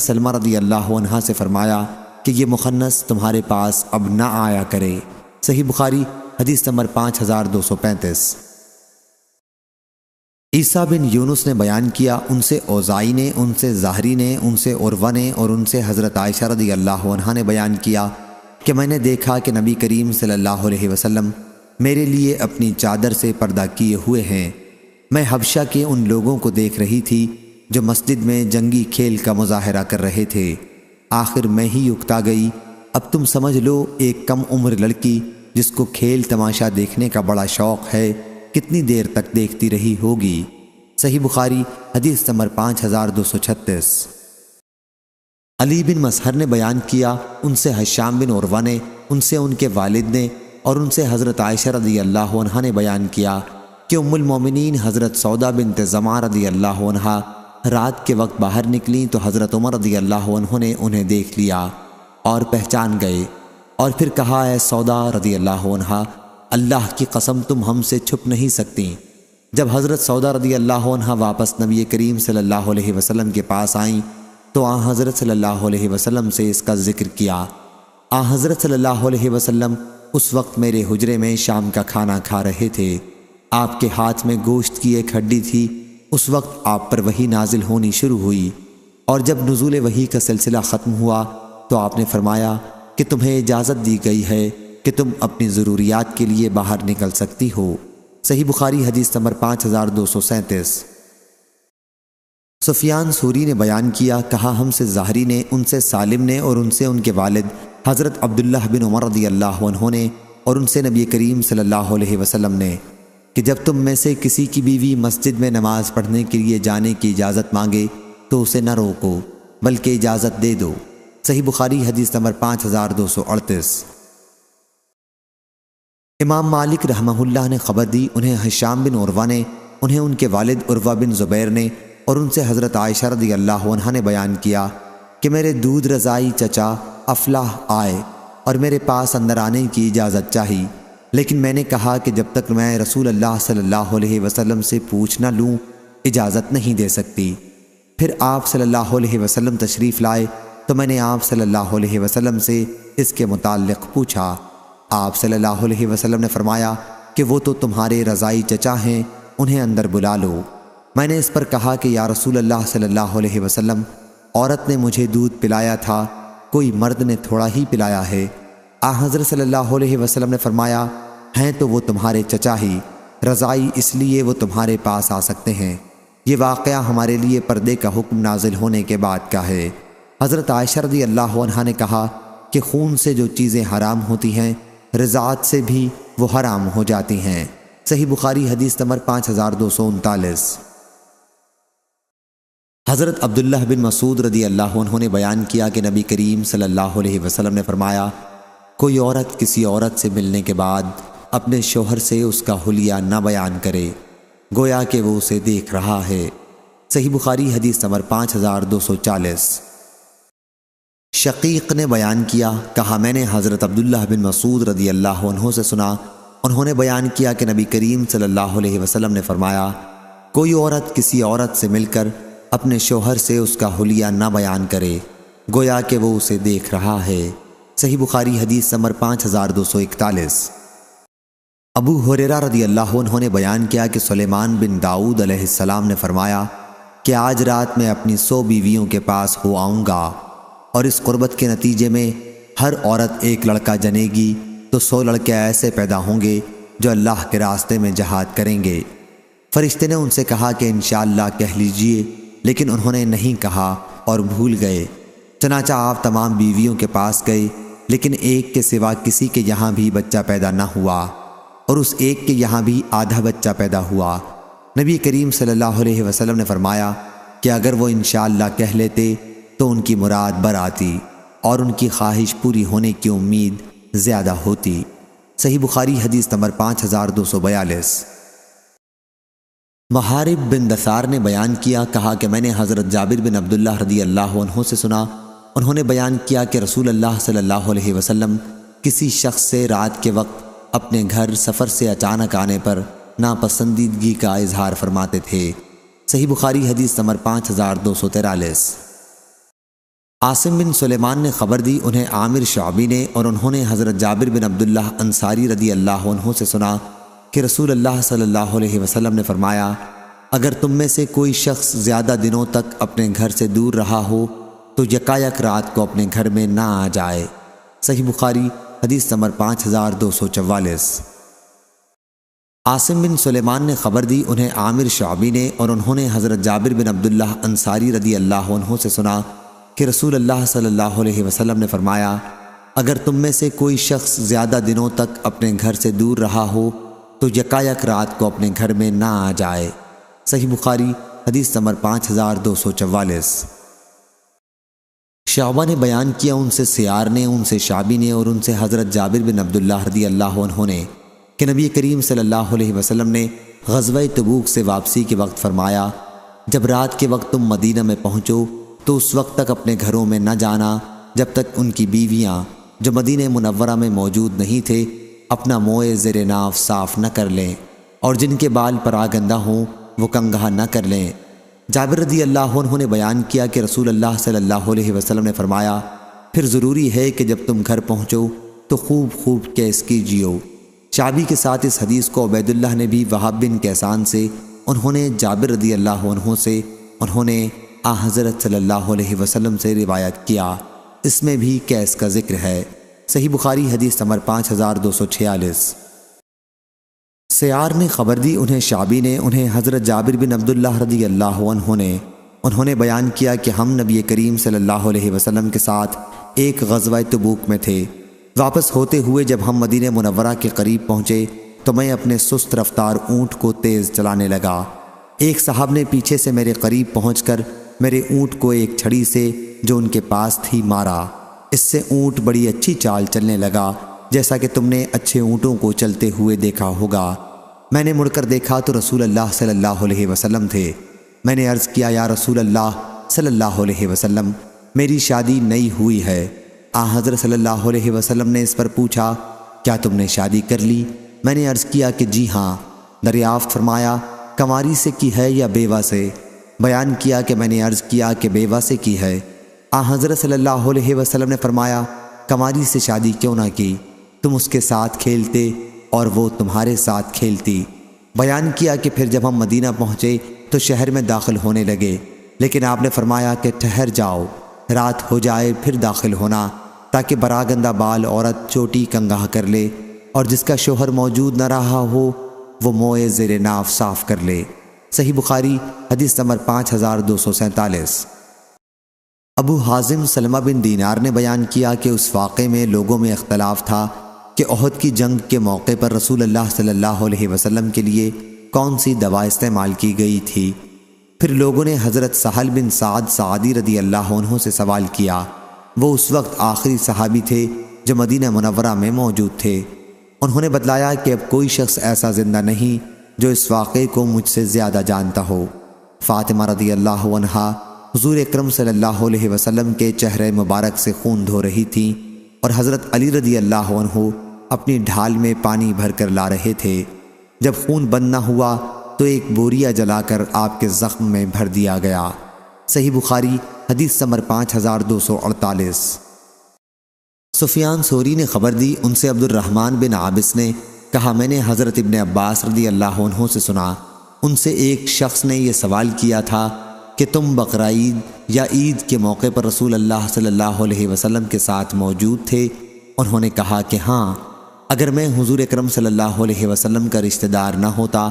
Speaker 1: سلمہ رضی اللہ عنہا سے فرمایا کہ یہ مخنث تمہارے پاس اب نہ آیا کرے۔ صحیح بخاری حدیث نمبر 5235۔ عیسیٰ بن یونس نے بیان کیا، ان سے اوزائی نے، ان سے زہری نے، ان سے عروہ نے، اور ان سے حضرت عائشہ رضی اللہ عنہا نے بیان کیا کہ میں نے دیکھا کہ نبی کریم صلی اللہ علیہ وسلم میرے لیے اپنی چادر سے پردہ کیے ہوئے ہیں۔ میں حبشہ کے ان لوگوں کو دیکھ رہی تھی جو مسجد میں جنگی کھیل کا مظاہرہ کر رہے تھے۔ آخر میں ہی اکتا گئی، اب تم سمجھ لو ایک کم عمر لڑکی جس کو کھیل تماشا دیکھنے کا بڑا شوق ہے کتنی دیر تک دیکھتی رہی ہوگی۔ صحیح بخاری حدیث نمبر 5236۔ علی بن مسہر نے بیان کیا، ان سے ہشام بن عروہ نے، ان سے ان کے والد نے، اور ان سے حضرت عائشہ رضی اللہ عنہا نے بیان کیا کہ ام المومنین حضرت سودا بنت زمعہ رضی اللہ عنہا رات کے وقت باہر نکلیں تو حضرت عمر رضی اللہ عنہ نے انہیں دیکھ لیا اور پہچان گئے، اور پھر کہا، اے سودا رضی اللہ عنہا، اللہ کی قسم تم ہم سے چھپ نہیں سکتی۔ جب حضرت سودا رضی اللہ عنہا واپس نبی کریم صلی اللہ علیہ وسلم کے پاس آئیں تو حضرت صلی اللہ علیہ وسلم سے اس کا ذکر کیا۔ حضرت صلی اللہ علیہ وسلم اس وقت میرے حجرے میں شام کا کھانا کھا رہے تھے۔ آپ کے ہاتھ میں گوشت کی ایک ہڈی تھی۔ اس وقت آپ پر وحی نازل ہونی شروع ہوئی، اور جب نزول وحی کا سلسلہ ختم ہوا تو آپ نے فرمایا کہ تمہیں اجازت دی گئی ہے کہ تم اپنی ضروریات کے لیے باہر نکل سکتی ہو۔ صحیح بخاری حدیث نمبر 5237۔ سفیان ثوری نے بیان کیا، کہا ہم سے زہری نے، ان سے سالم نے، اور ان سے ان کے والد حضرت عبداللہ بن عمر رضی اللہ عنہ نے، اور ان سے نبی کریم صلی اللہ علیہ وسلم نے، کہ جب تم میں سے کسی کی بیوی مسجد میں نماز پڑھنے کے لیے جانے کی اجازت مانگے تو اسے نہ روکو بلکہ اجازت دے دو۔ صحیح بخاری حدیث نمبر 5238۔ امام مالک رحمہ اللہ نے خبر دی، انہیں ہشام بن عروہ نے، انہیں ان کے والد عروہ بن زبیر نے، اور ان سے حضرت عائشہ رضی اللہ عنہا نے بیان کیا کہ میرے دودھ رضائی چچا افلاح آئے اور میرے پاس اندر آنے کی اجازت چاہی، لیکن میں نے کہا کہ جب تک میں رسول اللہ صلی اللہ علیہ وسلم سے پوچھ نہ لوں اجازت نہیں دے سکتی۔ پھر آپ صلی اللہ علیہ وسلم تشریف لائے تو میں نے آپ صلی اللہ علیہ وسلم سے اس کے متعلق پوچھا۔ آپ صلی اللہ علیہ وسلم نے فرمایا کہ وہ تو تمہارے رضائی چچا ہیں، انہیں اندر بلا لو۔ میں نے اس پر کہا کہ یا رسول اللہ صلی اللہ علیہ وسلم، عورت نے مجھے دودھ پلایا تھا، کوئی مرد نے تھوڑا ہی پلایا ہے۔ حضرت صلی اللہ علیہ وسلم نے فرمایا، ہیں تو وہ تمہارے چچا ہی، رضائی اس لیے وہ تمہارے پاس آ سکتے ہیں۔ یہ واقعہ ہمارے لیے پردے کا حکم نازل ہونے کے بعد کا ہے۔ حضرت عائشہ رضی اللہ عنہا نے کہا کہ خون سے جو چیزیں حرام ہوتی ہیں رضاعت سے بھی وہ حرام ہو جاتی ہیں۔ صحیح بخاری حدیث نمبر 5239۔ حضرت عبداللہ بن مسعود رضی اللہ عنہ نے بیان کیا کہ نبی کریم صلی اللہ علیہ وسلم نے فرمایا، کوئی عورت کسی عورت سے ملنے کے بعد اپنے شوہر سے اس کا حلیہ نہ بیان کرے گویا کہ وہ اسے دیکھ رہا ہے۔ صحیح بخاری حدیث نمبر 5240۔ شقیق نے بیان کیا، کہا میں نے حضرت عبداللہ بن مسعود رضی اللہ عنہ سے سنا، انہوں نے بیان کیا کہ نبی کریم صلی اللہ علیہ وسلم نے فرمایا، کوئی عورت کسی عورت سے مل کر اپنے شوہر سے اس کا حلیہ نہ بیان کرے گویا کہ وہ اسے دیکھ رہا ہے۔ صحیح بخاری حدیث نمبر 5241۔ ابو ہریرہ رضی اللہ عنہ نے بیان کیا کہ سلیمان بن داؤد علیہ السلام نے فرمایا کہ آج رات میں اپنی 100 بیویوں کے پاس ہو آؤں گا، اور اس قربت کے نتیجے میں ہر عورت ایک لڑکا جنے گی تو 100 لڑکے ایسے پیدا ہوں گے جو اللہ کے راستے میں جہاد کریں گے۔ فرشتے نے ان سے کہا کہ انشاءاللہ کہہ لیجئے، لیکن انہوں نے نہیں کہا اور بھول گئے۔ چنانچہ آپ تمام بیویوں کے پاس گئے، لیکن ایک کے سوا کسی کے یہاں بھی بچہ پیدا نہ ہوا، اور اس ایک کے یہاں بھی آدھا بچہ پیدا ہوا۔ نبی کریم صلی اللہ علیہ وسلم نے فرمایا کہ اگر وہ انشاءاللہ کہہ لیتے تو ان کی مراد بر آتی اور ان کی خواہش پوری ہونے کی امید زیادہ ہوتی۔ صحیح بخاری حدیث نمبر 5242۔ محارب بن دثار نے بیان کیا، کہا کہ میں نے حضرت جابر بن عبداللہ رضی اللہ عنہ سے سنا، انہوں نے بیان کیا کہ رسول اللہ صلی اللہ علیہ وسلم کسی شخص سے رات کے وقت اپنے گھر سفر سے اچانک آنے پر ناپسندیدگی کا اظہار فرماتے تھے۔ صحیح بخاری حدیث نمبر 5243۔ عاصم بن سلیمان نے خبر دی، انہیں عامر شعبی نے، اور انہوں نے حضرت جابر بن عبداللہ انصاری رضی اللہ عنہ سے سنا کہ رسول اللہ صلی اللہ علیہ وسلم نے فرمایا، اگر تم میں سے کوئی شخص زیادہ دنوں تک اپنے گھر سے دور رہا ہو تو یکایک رات کو اپنے گھر میں نہ آ جائے۔ صحیح بخاری حدیث نمبر 5244۔ عاصم بن سلیمان نے خبر دی، انہیں عامر شعبی نے، اور انہوں نے حضرت جابر بن عبداللہ انصاری رضی اللہ عنہ سے سنا کہ رسول اللہ صلی اللہ علیہ وسلم نے فرمایا، اگر تم میں سے کوئی شخص زیادہ دنوں تک اپنے گھر سے دور رہا ہو تو یکایک رات کو اپنے گھر میں نہ آ جائے۔ صحیح بخاری حدیث نمبر 5244۔ شعبہ نے بیان کیا، ان سے سیار نے، ان سے شعبی نے، اور ان سے حضرت جابر بن عبداللہ رضی اللہ عنہ نے کہ نبی کریم صلی اللہ علیہ وسلم نے غزوہ تبوک سے واپسی کے وقت فرمایا، جب رات کے وقت تم مدینہ میں پہنچو تو اس وقت تک اپنے گھروں میں نہ جانا جب تک ان کی بیویاں جو مدینہ منورہ میں موجود نہیں تھے اپنا موئے زیر ناف صاف نہ کر لیں، اور جن کے بال پراگندہ ہوں وہ کنگھا نہ کر لیں۔ جابر رضی اللہ عنہ نے بیان کیا کہ رسول اللہ صلی اللہ علیہ وسلم نے فرمایا، پھر ضروری ہے کہ جب تم گھر پہنچو تو خوب کیس کیجیو۔ شعبی کے ساتھ اس حدیث کو عبید اللہ نے بھی وہب بن کیسان سے، انہوں نے جابر رضی اللہ عنہ سے، انہوں نے حضرت صلی اللہ علیہ وسلم سے روایت کیا، اس میں بھی کیس کا ذکر ہے۔ صحیح بخاری حدیث نمبر 5246۔ سیار نے خبر دی، انہیں شعبی نے، انہیں حضرت جابر بن عبداللہ رضی اللہ عنہ نے، انہوں نے بیان کیا کہ ہم نبی کریم صلی اللہ علیہ وسلم کے ساتھ ایک غزوہ تبوک میں تھے۔ واپس ہوتے ہوئے جب ہم مدینہ منورہ کے قریب پہنچے تو میں اپنے سست رفتار اونٹ کو تیز چلانے لگا۔ ایک صاحب نے پیچھے سے میرے قریب پہنچ کر میرے اونٹ کو ایک چھڑی سے جو ان کے پاس تھی مارا۔ اس سے اونٹ بڑی اچھی چال چلنے لگا، جیسا کہ تم نے اچھے اونٹوں کو چلتے ہوئے دیکھا ہوگا۔ میں نے مڑ کر دیکھا تو رسول اللہ صلی اللہ علیہ وسلم تھے۔ میں نے عرض کیا، یا رسول اللہ صلی اللہ علیہ وسلم، میری شادی نئی ہوئی ہے۔ حضرت صلی اللہ علیہ وسلم نے اس پر پوچھا، کیا تم نے شادی کر لی؟ میں نے عرض کیا کہ جی ہاں۔ دریافت فرمایا، کنواری سے کی ہے یا بیوہ سے؟ بیان کیا کہ میں نے عرض کیا کہ بیوہ سے کی ہے۔ حضرت صلی اللہ علیہ وسلم نے فرمایا، کنواری سے شادی کیوں نہ کی؟ تم اس کے ساتھ کھیلتے اور وہ تمہارے ساتھ کھیلتی۔ بیان کیا کہ پھر جب ہم مدینہ پہنچے تو شہر میں داخل ہونے لگے، لیکن آپ نے فرمایا کہ ٹھہر جاؤ، رات ہو جائے پھر داخل ہونا، تاکہ براگندہ بال عورت چوٹی کنگھا کر لے، اور جس کا شوہر موجود نہ رہا ہو وہ موئے زیر ناف صاف کر لے۔ صحیح بخاری حدیث نمبر 5247۔ ابو حازم سلمہ بن دینار نے بیان کیا کہ اس واقعے میں لوگوں میں اختلاف تھا کہ احد کی جنگ کے موقع پر رسول اللہ صلی اللہ علیہ وسلم کے لیے کون سی دوا استعمال کی گئی تھی۔ پھر لوگوں نے حضرت سہل بن سعد سعدی رضی اللہ عنہ سے سوال کیا، وہ اس وقت آخری صحابی تھے جو مدینہ منورہ میں موجود تھے۔ انہوں نے بتلایا کہ اب کوئی شخص ایسا زندہ نہیں جو اس واقعے کو مجھ سے زیادہ جانتا ہو۔ فاطمہ رضی اللہ عنہا حضور اکرم صلی اللہ علیہ وسلم کے چہرے مبارک سے خون دھو رہی تھیں، اور حضرت علی رضی اللہ عنہ اپنی ڈھال میں پانی بھر کر لا رہے تھے۔ جب خون بند نہ ہوا تو ایک بوریا جلا کر آپ کے زخم میں بھر دیا گیا۔ صحیح بخاری حدیث نمبر 5248۔ سفیان ثوری نے خبر دی، ان سے عبد الرحمن بن عابس نے کہا، میں نے حضرت ابن عباس رضی اللہ عنہ سے سنا، ان سے ایک شخص نے یہ سوال کیا تھا کہ تم بقرعید یا عید کے موقع پر رسول اللہ صلی اللہ علیہ وسلم کے ساتھ موجود تھے؟ انہوں نے کہا کہ ہاں، اگر میں حضور اکرم صلی اللہ علیہ وسلم کا رشتہ دار نہ ہوتا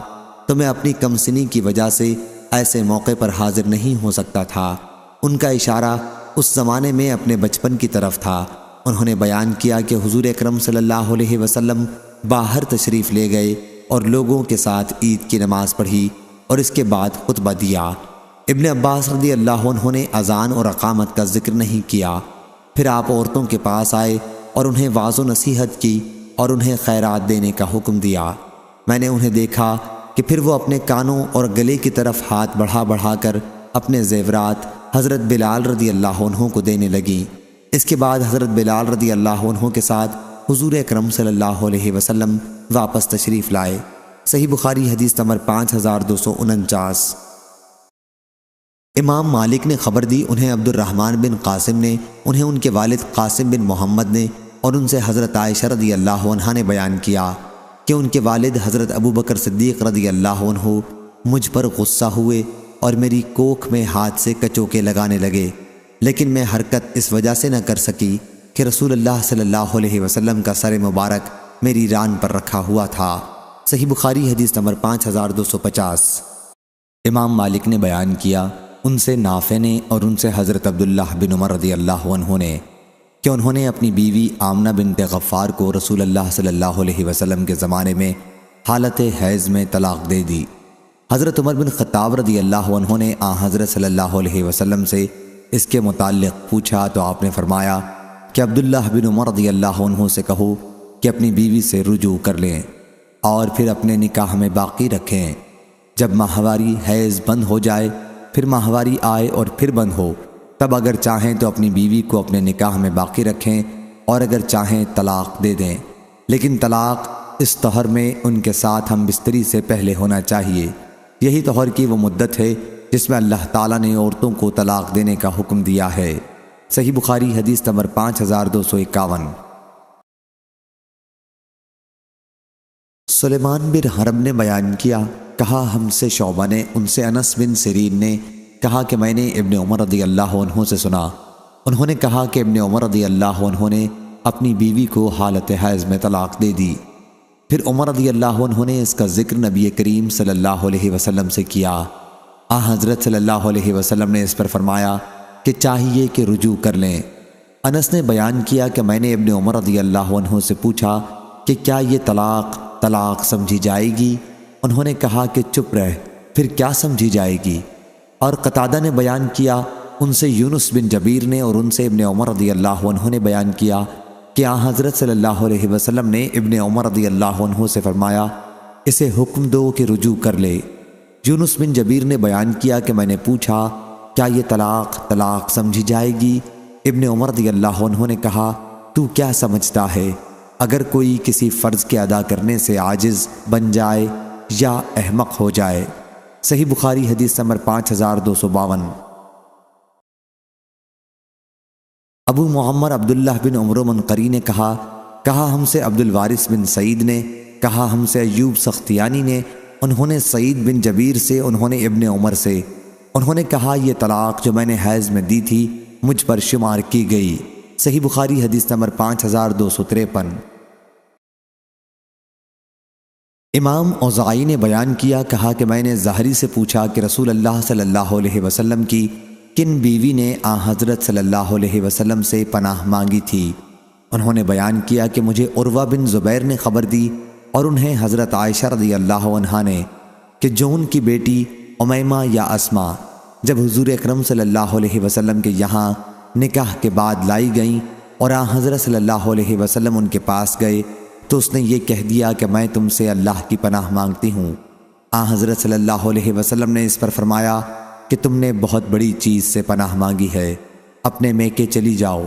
Speaker 1: تو میں اپنی کمسنی کی وجہ سے ایسے موقع پر حاضر نہیں ہو سکتا تھا۔ ان کا اشارہ اس زمانے میں اپنے بچپن کی طرف تھا۔ انہوں نے بیان کیا کہ حضور اکرم صلی اللہ علیہ وسلم باہر تشریف لے گئے اور لوگوں کے ساتھ عید کی نماز پڑھی اور اس کے بعد خطبہ دیا۔ ابن عباس رضی اللہ عنہ نے اذان اور اقامت کا ذکر نہیں کیا۔ پھر آپ عورتوں کے پاس آئے اور انہیں واعظ و نصیحت کی اور انہیں خیرات دینے کا حکم دیا۔ میں نے انہیں دیکھا کہ پھر وہ اپنے کانوں اور گلے کی طرف ہاتھ بڑھا بڑھا کر اپنے زیورات حضرت بلال رضی اللہ عنہ کو دینے لگیں۔ اس کے بعد حضرت بلال رضی اللہ عنہ کے ساتھ حضور اکرم صلی اللہ علیہ وسلم واپس تشریف لائے۔ صحیح بخاری حدیث نمبر 5249۔ امام مالک نے خبر دی، انہیں عبد الرحمن بن قاسم نے، انہیں ان کے والد قاسم بن محمد نے، اور ان سے حضرت عائشہ رضی اللہ عنہا نے بیان کیا کہ ان کے والد حضرت ابو بکر صدیق رضی اللہ عنہ مجھ پر غصہ ہوئے اور میری کوکھ میں ہاتھ سے کچوکے لگانے لگے، لیکن میں حرکت اس وجہ سے نہ کر سکی کہ رسول اللہ صلی اللہ علیہ وسلم کا سر مبارک میری ران پر رکھا ہوا تھا۔ صحیح بخاری حدیث نمبر 5250۔ امام مالک نے بیان کیا، ان سے نافع نے اور ان سے حضرت عبداللہ بن عمر رضی اللہ عنہ نے کہ انہوں نے اپنی بیوی آمنہ بنت غفار کو رسول اللہ صلی اللہ علیہ وسلم کے زمانے میں حالت حیض میں طلاق دے دی۔ حضرت عمر بن خطاب رضی اللہ عنہ نے حضرت صلی اللہ علیہ وسلم سے اس کے متعلق پوچھا تو آپ نے فرمایا کہ عبداللہ بن عمر رضی اللہ عنہ سے کہو کہ اپنی بیوی سے رجوع کر لیں اور پھر اپنے نکاح میں باقی رکھیں۔ جب ماہواری حیض بند ہو جائے، پھر ماہواری آئے اور پھر بند ہو، تب اگر چاہیں تو اپنی بیوی کو اپنے نکاح میں باقی رکھیں اور اگر چاہیں طلاق دے دیں، لیکن طلاق اس طہر میں ان کے ساتھ ہم بستری سے پہلے ہونا چاہیے۔ یہی طہر کی وہ مدت ہے جس میں اللہ تعالیٰ نے عورتوں کو طلاق دینے کا حکم دیا ہے۔ صحیح بخاری حدیث نمبر 5251۔ سلیمان بن حرب نے بیان کیا، کہا ہم سے شعبہ نے، ان سے انس بن سیرین نے کہا کہ میں نے ابن عمر رضی اللہ عنہ سے سنا، انہوں نے کہا کہ ابن عمر رضی اللہ عنہ نے اپنی بیوی کو حالت حیض میں طلاق دے دی۔ پھر عمر رضی اللہ عنہ نے اس کا ذکر نبی کریم صلی اللہ علیہ وسلم سے کیا۔ حضرت صلی اللہ علیہ وسلم نے اس پر فرمایا کہ چاہیے کہ رجوع کر لیں۔ انس نے بیان کیا کہ میں نے ابن عمر رضی اللہ عنہ سے پوچھا کہ کیا یہ طلاق سمجھی جائے گی؟ انہوں نے کہا کہ چپ رہ، پھر کیا سمجھی جائے گی؟ اور قتادہ نے بیان کیا، ان سے یونس بن جبیر نے اور ان سے ابن عمر رضی اللہ عنہ نے بیان کیا کہ حضرت صلی اللہ علیہ وسلم نے ابن عمر رضی اللہ عنہ سے فرمایا اسے حکم دو کہ رجوع کر لے۔ یونس بن جبیر نے بیان کیا کہ میں نے پوچھا کیا یہ طلاق سمجھی جائے گی؟ ابن عمر رضی اللہ عنہ نے کہا تو کیا سمجھتا ہے؟ اگر کوئی کسی فرض کے ادا کرنے سے عاجز بن جائے یا احمق ہو جائے۔ صحیح بخاری حدیث نمبر 5252۔ ابو معمر عبداللہ بن عمرو منقری نے کہا ہم سے عبد الوارث بن سعید نے، کہا ہم سے ایوب سختیانی نے، انہوں نے سعید بن جبیر سے، انہوں نے ابن عمر سے، انہوں نے کہا یہ طلاق جو میں نے حیض میں دی تھی مجھ پر شمار کی گئی۔ صحیح بخاری حدیث نمبر 5253۔ امام اوزاعی نے بیان کیا، کہا کہ میں نے زہری سے پوچھا کہ رسول اللہ صلی اللہ علیہ وسلم کی کن بیوی نے حضرت صلی اللہ علیہ وسلم سے پناہ مانگی تھی؟ انہوں نے بیان کیا کہ مجھے عروہ بن زبیر نے خبر دی اور انہیں حضرت عائشہ رضی اللہ عنہا نے کہ جو ان کی بیٹی امیمہ یا اسما جب حضور اکرم صلی اللہ علیہ وسلم کے یہاں نکاح کے بعد لائی گئیں اور حضرت صلی اللہ علیہ وسلم ان کے پاس گئے تو اس نے یہ کہہ دیا کہ میں تم سے اللہ کی پناہ مانگتی ہوں۔ حضرت صلی اللہ علیہ وسلم نے اس پر فرمایا کہ تم نے بہت بڑی چیز سے پناہ مانگی ہے، اپنے میکے چلی جاؤ۔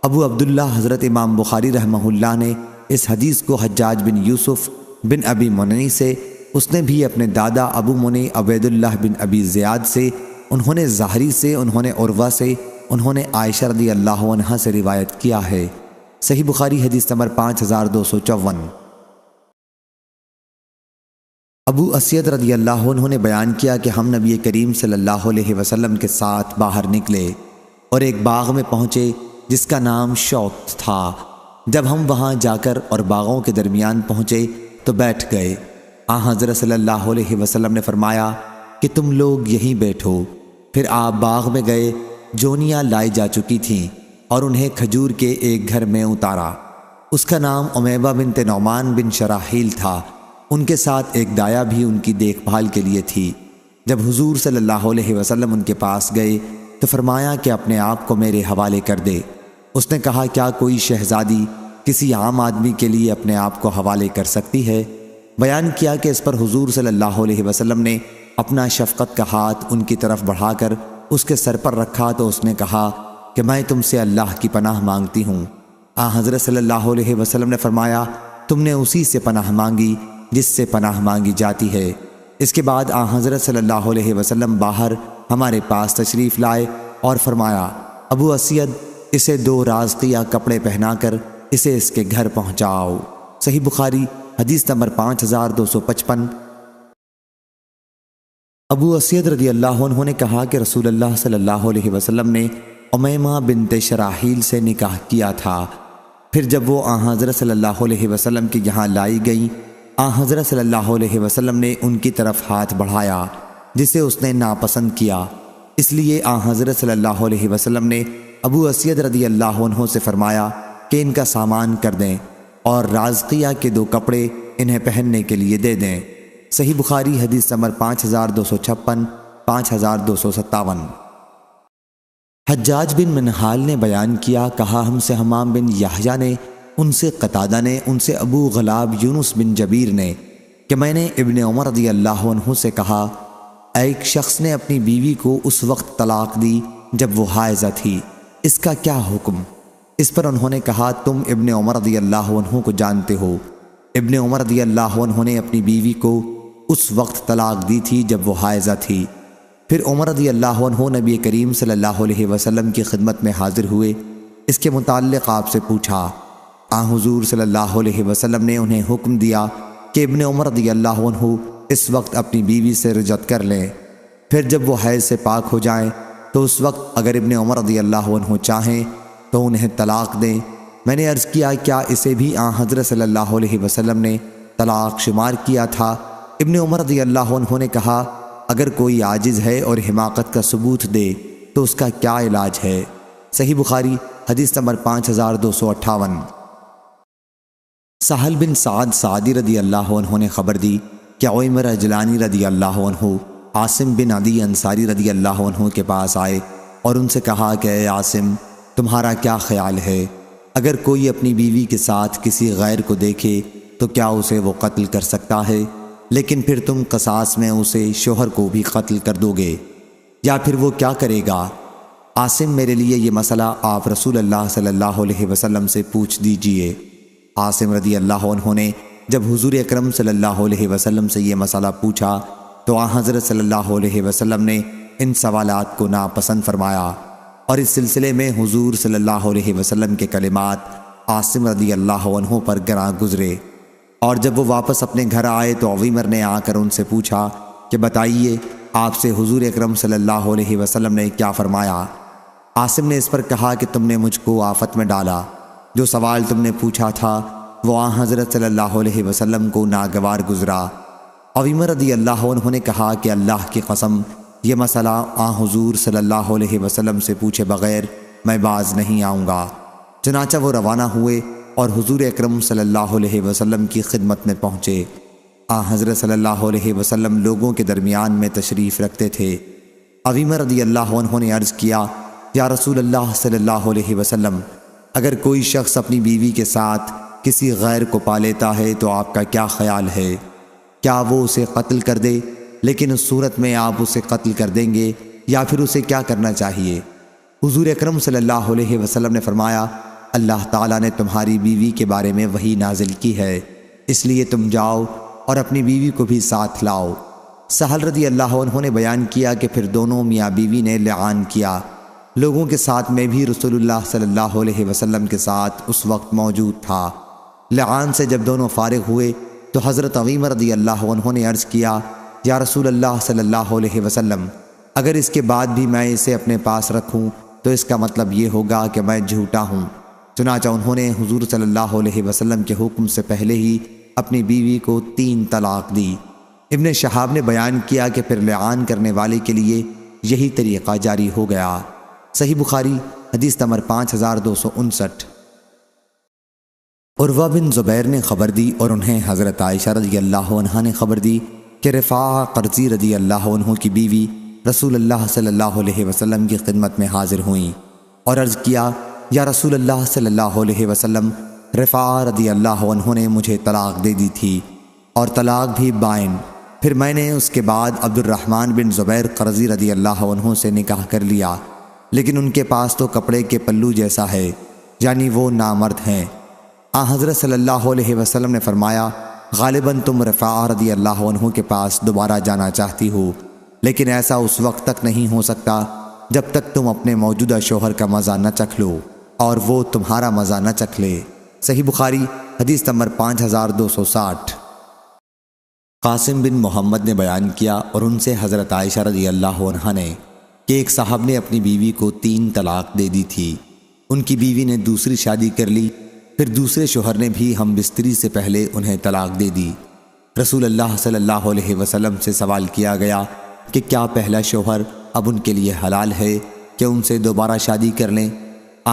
Speaker 1: ابو عبداللہ حضرت امام بخاری رحمہ اللہ نے اس حدیث کو حجاج بن یوسف بن ابی منی سے، اس نے بھی اپنے دادا ابو منی عبید اللہ بن ابی زیاد سے، انہوں نے زہری سے، انہوں نے عروہ سے، انہوں نے عائشہ رضی اللہ عنہا سے روایت کیا ہے۔ صحیح بخاری حدیث نمبر 5254۔ ابو اسید رضی اللہ عنہ نے بیان کیا کہ ہم نبی کریم صلی اللہ علیہ وسلم کے ساتھ باہر نکلے اور ایک باغ میں پہنچے جس کا نام شوت تھا۔ جب ہم وہاں جا کر اور باغوں کے درمیان پہنچے تو بیٹھ گئے۔ حضرت صلی اللہ علیہ وسلم نے فرمایا کہ تم لوگ یہیں بیٹھو۔ پھر آپ باغ میں گئے، جونیاں لائی جا چکی تھیں اور انہیں کھجور کے ایک گھر میں اتارا۔ اس کا نام امیبہ بنت نعمان بن شراحیل تھا۔ ان کے ساتھ ایک دایا بھی ان کی دیکھ بھال کے لیے تھی۔ جب حضور صلی اللہ علیہ وسلم ان کے پاس گئے تو فرمایا کہ اپنے آپ کو میرے حوالے کر دے۔ اس نے کہا کیا کوئی شہزادی کسی عام آدمی کے لیے اپنے آپ کو حوالے کر سکتی ہے؟ بیان کیا کہ اس پر حضور صلی اللہ علیہ وسلم نے اپنا شفقت کا ہاتھ ان کی طرف بڑھا کر اس کے سر پر رکھا تو اس نے کہا کہ میں تم سے اللہ کی پناہ مانگتی ہوں۔ حضرت صلی اللہ علیہ وسلم نے فرمایا تم نے اسی سے پناہ مانگی جس سے پناہ مانگی جاتی ہے۔ اس کے بعد حضرت صلی اللہ علیہ وسلم باہر ہمارے پاس تشریف لائے اور فرمایا ابو اسید اسے 2 رازقیہ کپڑے پہنا کر اسے اس کے گھر پہنچاؤ۔ صحیح بخاری حدیث نمبر 5255۔ ابو اسید رضی اللہ عنہ نے کہا کہ رسول اللہ صلی اللہ علیہ وسلم نے امیمہ بنت شراحیل سے نکاح کیا تھا۔ پھر جب وہ حضرت صلی اللہ علیہ وسلم کے یہاں لائی گئیں، حضرت صلی اللہ علیہ وسلم نے ان کی طرف ہاتھ بڑھایا جسے اس نے ناپسند کیا، اس لیے حضرت صلی اللہ علیہ وسلم نے ابو اسید رضی اللہ عنہ سے فرمایا کہ ان کا سامان کر دیں اور رازقیہ کے 2 کپڑے انہیں پہننے کے لیے دے دیں۔ صحیح بخاری حدیث نمبر 5256 5257۔ حجاج بن منہال نے بیان کیا، کہا ہم سے حمام بن یحییٰ نے، ان سے قتادہ نے، ان سے ابو غلاب یونس بن جبیر نے کہ میں نے ابن عمر رضی اللہ عنہ سے کہا ایک شخص نے اپنی بیوی کو اس وقت طلاق دی جب وہ حائضہ تھی، اس کا کیا حکم؟ اس پر انہوں نے کہا تم ابن عمر رضی اللہ عنہ کو جانتے ہو۔ ابن عمر رضی اللہ عنہ نے اپنی بیوی کو اس وقت طلاق دی تھی جب وہ حائضہ تھی۔ پھر عمر رضی اللہ عنہ نبی کریم صلی اللہ علیہ وسلم کی خدمت میں حاضر ہوئے، اس کے متعلق آپ سے پوچھا۔ حضور صلی اللہ علیہ وسلم نے انہیں حکم دیا کہ ابن عمر رضی اللہ عنہ اس وقت اپنی بیوی سے رجعت کر لیں، پھر جب وہ حیض سے پاک ہو جائیں تو اس وقت اگر ابن عمر رضی اللہ عنہ چاہیں تو انہیں طلاق دیں۔ میں نے عرض کیا کیا اسے بھی حضرت صلی اللہ علیہ وسلم نے طلاق شمار کیا تھا؟ ابن عمر رضی اللہ عنہ نے کہا اگر کوئی عاجز ہے اور حماقت کا ثبوت دے تو اس کا کیا علاج ہے؟ صحیح بخاری حدیث نمبر 5258۔ سہل بن سعد سعدی رضی اللہ عنہ نے خبر دی کہ عمر اجلانی رضی اللہ عنہ عاصم بن عدی انصاری رضی اللہ عنہ کے پاس آئے اور ان سے کہا کہ اے عاصم تمہارا کیا خیال ہے، اگر کوئی اپنی بیوی کے ساتھ کسی غیر کو دیکھے تو کیا اسے وہ قتل کر سکتا ہے؟ لیکن پھر تم قصاص میں اسے شوہر کو بھی قتل کر دو گے، یا پھر وہ کیا کرے گا؟ عاصم میرے لیے یہ مسئلہ آپ رسول اللہ صلی اللہ علیہ وسلم سے پوچھ دیجئے۔ عاصم رضی اللہ عنہ نے جب حضور اکرم صلی اللہ علیہ وسلم سے یہ مسئلہ پوچھا تو حضرت صلی اللہ علیہ وسلم نے ان سوالات کو ناپسند فرمایا، اور اس سلسلے میں حضور صلی اللہ علیہ وسلم کے کلمات عاصم رضی اللہ عنہ پر گراں گزرے۔ اور جب وہ واپس اپنے گھر آئے تو عویمر نے آ کر ان سے پوچھا کہ بتائیے آپ سے حضور اکرم صلی اللہ علیہ وسلم نے کیا فرمایا؟ عاصم نے اس پر کہا کہ تم نے مجھ کو آفت میں ڈالا، جو سوال تم نے پوچھا تھا وہ حضرت صلی اللہ علیہ وسلم کو ناگوار گزرا۔ عویمر رضی اللہ عنہ نے کہا کہ اللہ کی قسم یہ مسئلہ حضور صلی اللہ علیہ وسلم سے پوچھے بغیر میں باز نہیں آؤں گا۔ چنانچہ وہ روانہ ہوئے اور حضور اکرم صلی اللہ علیہ وسلم کی خدمت میں پہنچے۔ حضرت صلی اللہ علیہ وسلم لوگوں کے درمیان میں تشریف رکھتے تھے۔ عویمر رضی اللہ عنہ نے عرض کیا یا رسول اللہ صلی اللہ علیہ وسلم، اگر کوئی شخص اپنی بیوی کے ساتھ کسی غیر کو پا لیتا ہے تو آپ کا کیا خیال ہے؟ کیا وہ اسے قتل کر دے؟ لیکن اس صورت میں آپ اسے قتل کر دیں گے یا پھر اسے کیا کرنا چاہیے؟ حضور اکرم صلی اللہ علیہ وسلم نے فرمایا اللہ تعالیٰ نے تمہاری بیوی کے بارے میں وحی نازل کی ہے، اس لیے تم جاؤ اور اپنی بیوی کو بھی ساتھ لاؤ۔ سہل رضی اللہ عنہ نے بیان کیا کہ پھر دونوں میاں بیوی نے لعان کیا۔ لوگوں کے ساتھ میں بھی رسول اللہ صلی اللہ علیہ وسلم کے ساتھ اس وقت موجود تھا۔ لعان سے جب دونوں فارغ ہوئے تو حضرت عویمر رضی اللہ عنہ نے عرض کیا یا رسول اللہ صلی اللہ علیہ وسلم، اگر اس کے بعد بھی میں اسے اپنے پاس رکھوں تو اس کا مطلب یہ ہوگا کہ میں جھوٹا ہوں۔ چنانچہ انہوں نے حضور صلی اللہ علیہ وسلم کے حکم سے پہلے ہی اپنی بیوی کو 3 طلاق دی۔ ابن شہاب نے بیان کیا کہ پھر لعان کرنے والے کے لیے یہی طریقہ جاری ہو گیا۔ صحیح بخاری حدیث نمبر 5259۔ عروہ بن زبیر نے خبر دی اور انہیں حضرت عائشہ رضی اللہ عنہا نے خبر دی کہ رفاعہ قرظی رضی اللہ عنہ کی بیوی رسول اللہ صلی اللہ علیہ وسلم کی خدمت میں حاضر ہوئیں اور عرض کیا یا رسول اللہ صلی اللہ علیہ وسلم، رفاعہ رضی اللہ عنہ نے مجھے طلاق دے دی تھی اور طلاق بھی بائن۔ پھر میں نے اس کے بعد عبد الرحمن بن زبیر قرظی رضی اللہ عنہ سے نکاح کر لیا، لیکن ان کے پاس تو کپڑے کے پلو جیسا ہے، یعنی وہ نامرد ہیں۔ حضرت صلی اللہ علیہ وسلم نے فرمایا، غالباً تم رفاعہ رضی اللہ عنہ کے پاس دوبارہ جانا چاہتی ہو، لیکن ایسا اس وقت تک نہیں ہو سکتا جب تک تم اپنے موجودہ شوہر کا مزہ نہ چکھ لو اور وہ تمہارا مزہ نہ چکھ لے۔ صحیح بخاری حدیث نمبر 5260۔ قاسم بن محمد نے بیان کیا اور ان سے حضرت عائشہ رضی اللہ عنہا نے کہ ایک صاحب نے اپنی بیوی کو 3 طلاق دے دی تھی۔ ان کی بیوی نے دوسری شادی کر لی، پھر دوسرے شوہر نے بھی ہم بستری سے پہلے انہیں طلاق دے دی۔ رسول اللہ صلی اللہ علیہ وسلم سے سوال کیا گیا کہ کیا پہلا شوہر اب ان کے لیے حلال ہے کہ ان سے دوبارہ شادی کر لیں؟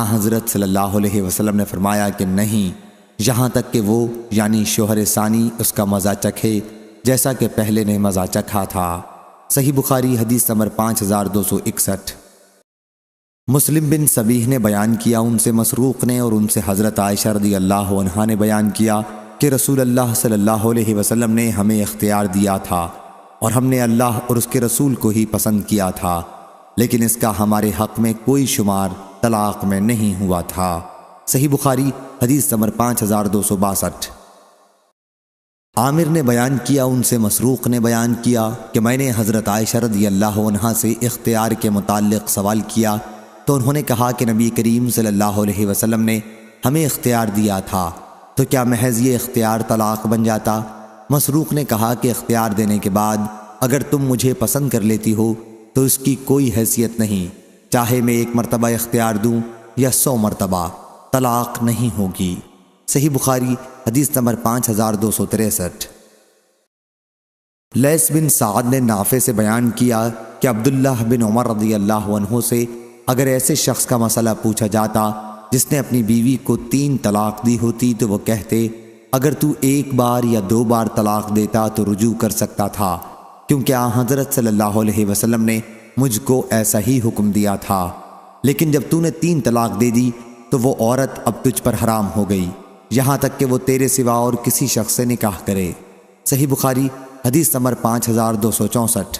Speaker 1: حضرت صلی اللہ علیہ وسلم نے فرمایا کہ نہیں، یہاں تک کہ وہ یعنی شوہر ثانی اس کا مزہ چکھے جیسا کہ پہلے نے مزہ چکھا تھا۔ صحیح بخاری حدیث نمبر 5261۔ مسلم بن سبیح نے بیان کیا، ان سے مسروق نے اور ان سے حضرت عائشہ رضی اللہ عنہا نے بیان کیا کہ رسول اللہ صلی اللہ علیہ وسلم نے ہمیں اختیار دیا تھا اور ہم نے اللہ اور اس کے رسول کو ہی پسند کیا تھا، لیکن اس کا ہمارے حق میں کوئی شمار طلاق میں نہیں ہوا تھا۔ صحیح بخاری حدیث نمبر 5262۔ عامر نے بیان کیا، ان سے مسروق نے بیان کیا کہ میں نے حضرت عائشہ رضی اللہ عنہا سے اختیار کے متعلق سوال کیا تو انہوں نے کہا کہ نبی کریم صلی اللہ علیہ وسلم نے ہمیں اختیار دیا تھا، تو کیا محض یہ اختیار طلاق بن جاتا؟ مسروق نے کہا کہ اختیار دینے کے بعد اگر تم مجھے پسند کر لیتی ہو تو اس کی کوئی حیثیت نہیں، چاہے میں 1 مرتبہ اختیار دوں یا 100 مرتبہ، طلاق نہیں ہوگی۔ صحیح بخاری حدیث نمبر 5263۔ لیث بن سعد نے نافع سے بیان کیا کہ عبداللہ بن عمر رضی اللہ عنہ سے اگر ایسے شخص کا مسئلہ پوچھا جاتا جس نے اپنی بیوی کو 3 طلاق دی ہوتی تو وہ کہتے، اگر تو 1 بار یا 2 بار طلاق دیتا تو رجوع کر سکتا تھا، کیونکہ حضرت صلی اللہ علیہ وسلم نے مجھ کو ایسا ہی حکم دیا تھا، لیکن جب تو نے 3 طلاق دے دی تو وہ عورت اب تجھ پر حرام ہو گئی، یہاں تک کہ وہ تیرے سوا اور کسی شخص سے نکاح کرے۔ صحیح بخاری حدیث نمبر 5264۔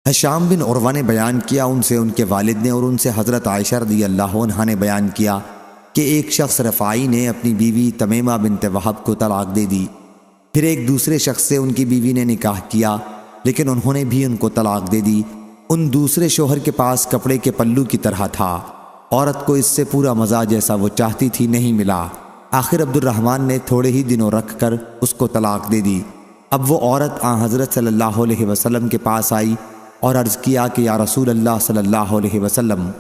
Speaker 1: ہشام بن عروہ نے بیان کیا، ان سے ان کے والد نے اور ان سے حضرت عائشہ رضی اللہ عنہا نے بیان کیا کہ ایک شخص رفاعی نے اپنی بیوی تمیمہ بنت وہب کو طلاق دے دی، پھر ایک دوسرے شخص سے ان کی بیوی نے نکاح کیا لیکن انہوں نے بھی ان کو طلاق دے دی۔ ان دوسرے شوہر کے پاس کپڑے کے پلو کی طرح تھا، عورت کو اس سے پورا مزہ جیسا وہ چاہتی تھی نہیں ملا، آخر عبد الرحمن نے تھوڑے ہی دنوں رکھ کر اس کو طلاق دے دی۔ اب وہ عورت حضرت صلی اللہ علیہ وسلم کے پاس آئی اور عرض کیا کہ یا رسول اللہ صلی اللہ علیہ وسلم،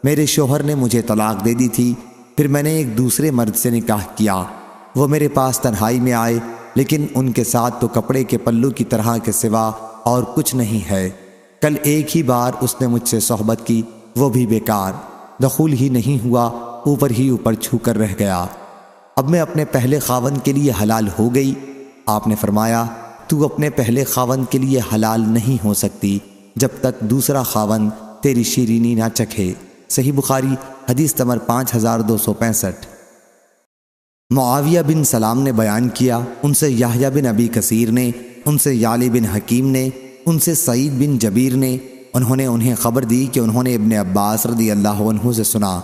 Speaker 1: میرے شوہر نے مجھے طلاق دے دی تھی، پھر میں نے ایک دوسرے مرد سے نکاح کیا، وہ میرے پاس تنہائی میں آئے لیکن ان کے ساتھ تو کپڑے کے پلو کی طرح کے سوا اور کچھ نہیں ہے، کل ایک ہی بار اس نے مجھ سے صحبت کی، وہ بھی بیکار، دخول ہی نہیں ہوا، اوپر ہی اوپر چھو کر رہ گیا، اب میں اپنے پہلے خاوند کے لیے حلال ہو گئی؟ آپ نے فرمایا، تو اپنے پہلے خاوند کے لیے حلال نہیں ہو سکتی جب تک دوسرا خاوند تیری شیرینی نہ چکھے۔ صحیح بخاری حدیث نمبر 5265۔ معاویہ بن سلام نے بیان کیا، ان سے یحییٰ بن ابی کثیر نے، ان سے یعلی بن حکیم نے، ان سے سعید بن جبیر نے، انہوں نے انہیں خبر دی کہ انہوں نے ابن عباس رضی اللہ عنہ سے سنا،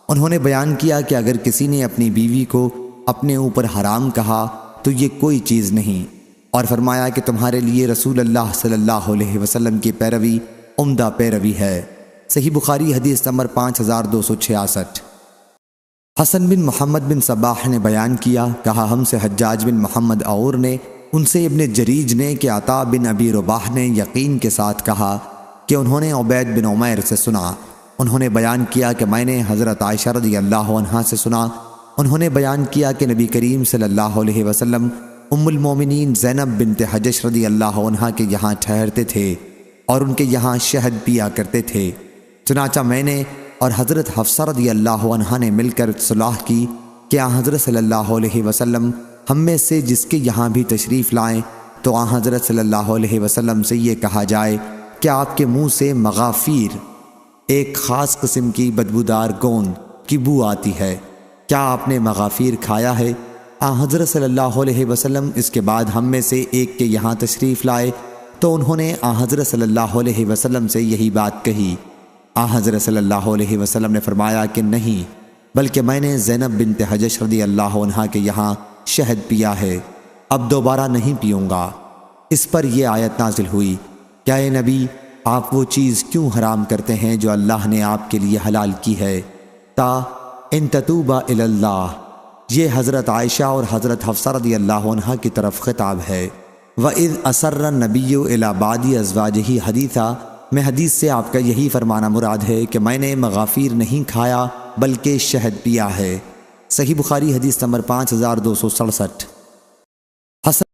Speaker 1: انہوں نے بیان کیا کہ اگر کسی نے اپنی بیوی کو اپنے اوپر حرام کہا تو یہ کوئی چیز نہیں، اور فرمایا کہ تمہارے لیے رسول اللہ صلی اللہ علیہ وسلم کی پیروی عمدہ پیروی ہے۔ صحیح بخاری حدیث نمبر 5266۔ حسن بن محمد بن صباح نے بیان کیا، کہا ہم سے حجاج بن محمد اور نے، ان سے ابن جریج نے کہ عطا بن ابی رباح نے یقین کے ساتھ کہا کہ انہوں نے عبید بن عمیر سے سنا، انہوں نے بیان کیا کہ میں نے حضرت عائشہ رضی اللہ عنہا سے سنا، انہوں نے بیان کیا کہ نبی کریم صلی اللہ علیہ وسلم ام المومنین زینب بنت حجش رضی اللہ عنہا کے یہاں ٹھہرتے تھے اور ان کے یہاں شہد پیا کرتے تھے، چنانچہ میں نے اور حضرت حفصہ رضی اللہ عنہا نے مل کر صلاح کی کہ حضرت صلی اللہ علیہ وسلم ہم میں سے جس کے یہاں بھی تشریف لائیں تو حضرت صلی اللہ علیہ وسلم سے یہ کہا جائے کہ آپ کے منہ سے مغافیر، ایک خاص قسم کی بدبودار گوند کی بو آتی ہے، کیا آپ نے مغافیر کھایا ہے؟ حضرت صلی اللہ علیہ وسلم اس کے بعد ہم میں سے ایک کے یہاں تشریف لائے تو انہوں نے حضرت صلی اللہ علیہ وسلم سے یہی بات کہی، حضرت صلی اللہ علیہ وسلم نے فرمایا کہ نہیں، بلکہ میں نے زینب بنت حجش رضی اللہ عنہا کے یہاں شہد پیا ہے، اب دوبارہ نہیں پیوں گا۔ اس پر یہ آیت نازل ہوئی، کیا اے نبی آپ وہ چیز کیوں حرام کرتے ہیں جو اللہ نے آپ کے لیے حلال کی ہے؟ تا ان تتوبا الی اللہ، یہ حضرت عائشہ اور حضرت حفصہ رضی اللہ عنہا کی طرف خطاب ہے۔ وَإِذْ أَسَرَّ النَّبِيُّ إِلَىٰ بَعْضِ أَزْوَاجِهِ حدیثًا، میں حدیث سے آپ کا یہی فرمانا مراد ہے کہ میں نے مغافیر نہیں کھایا بلکہ شہد پیا ہے۔ صحیح بخاری حدیث نمبر 5267۔ حسن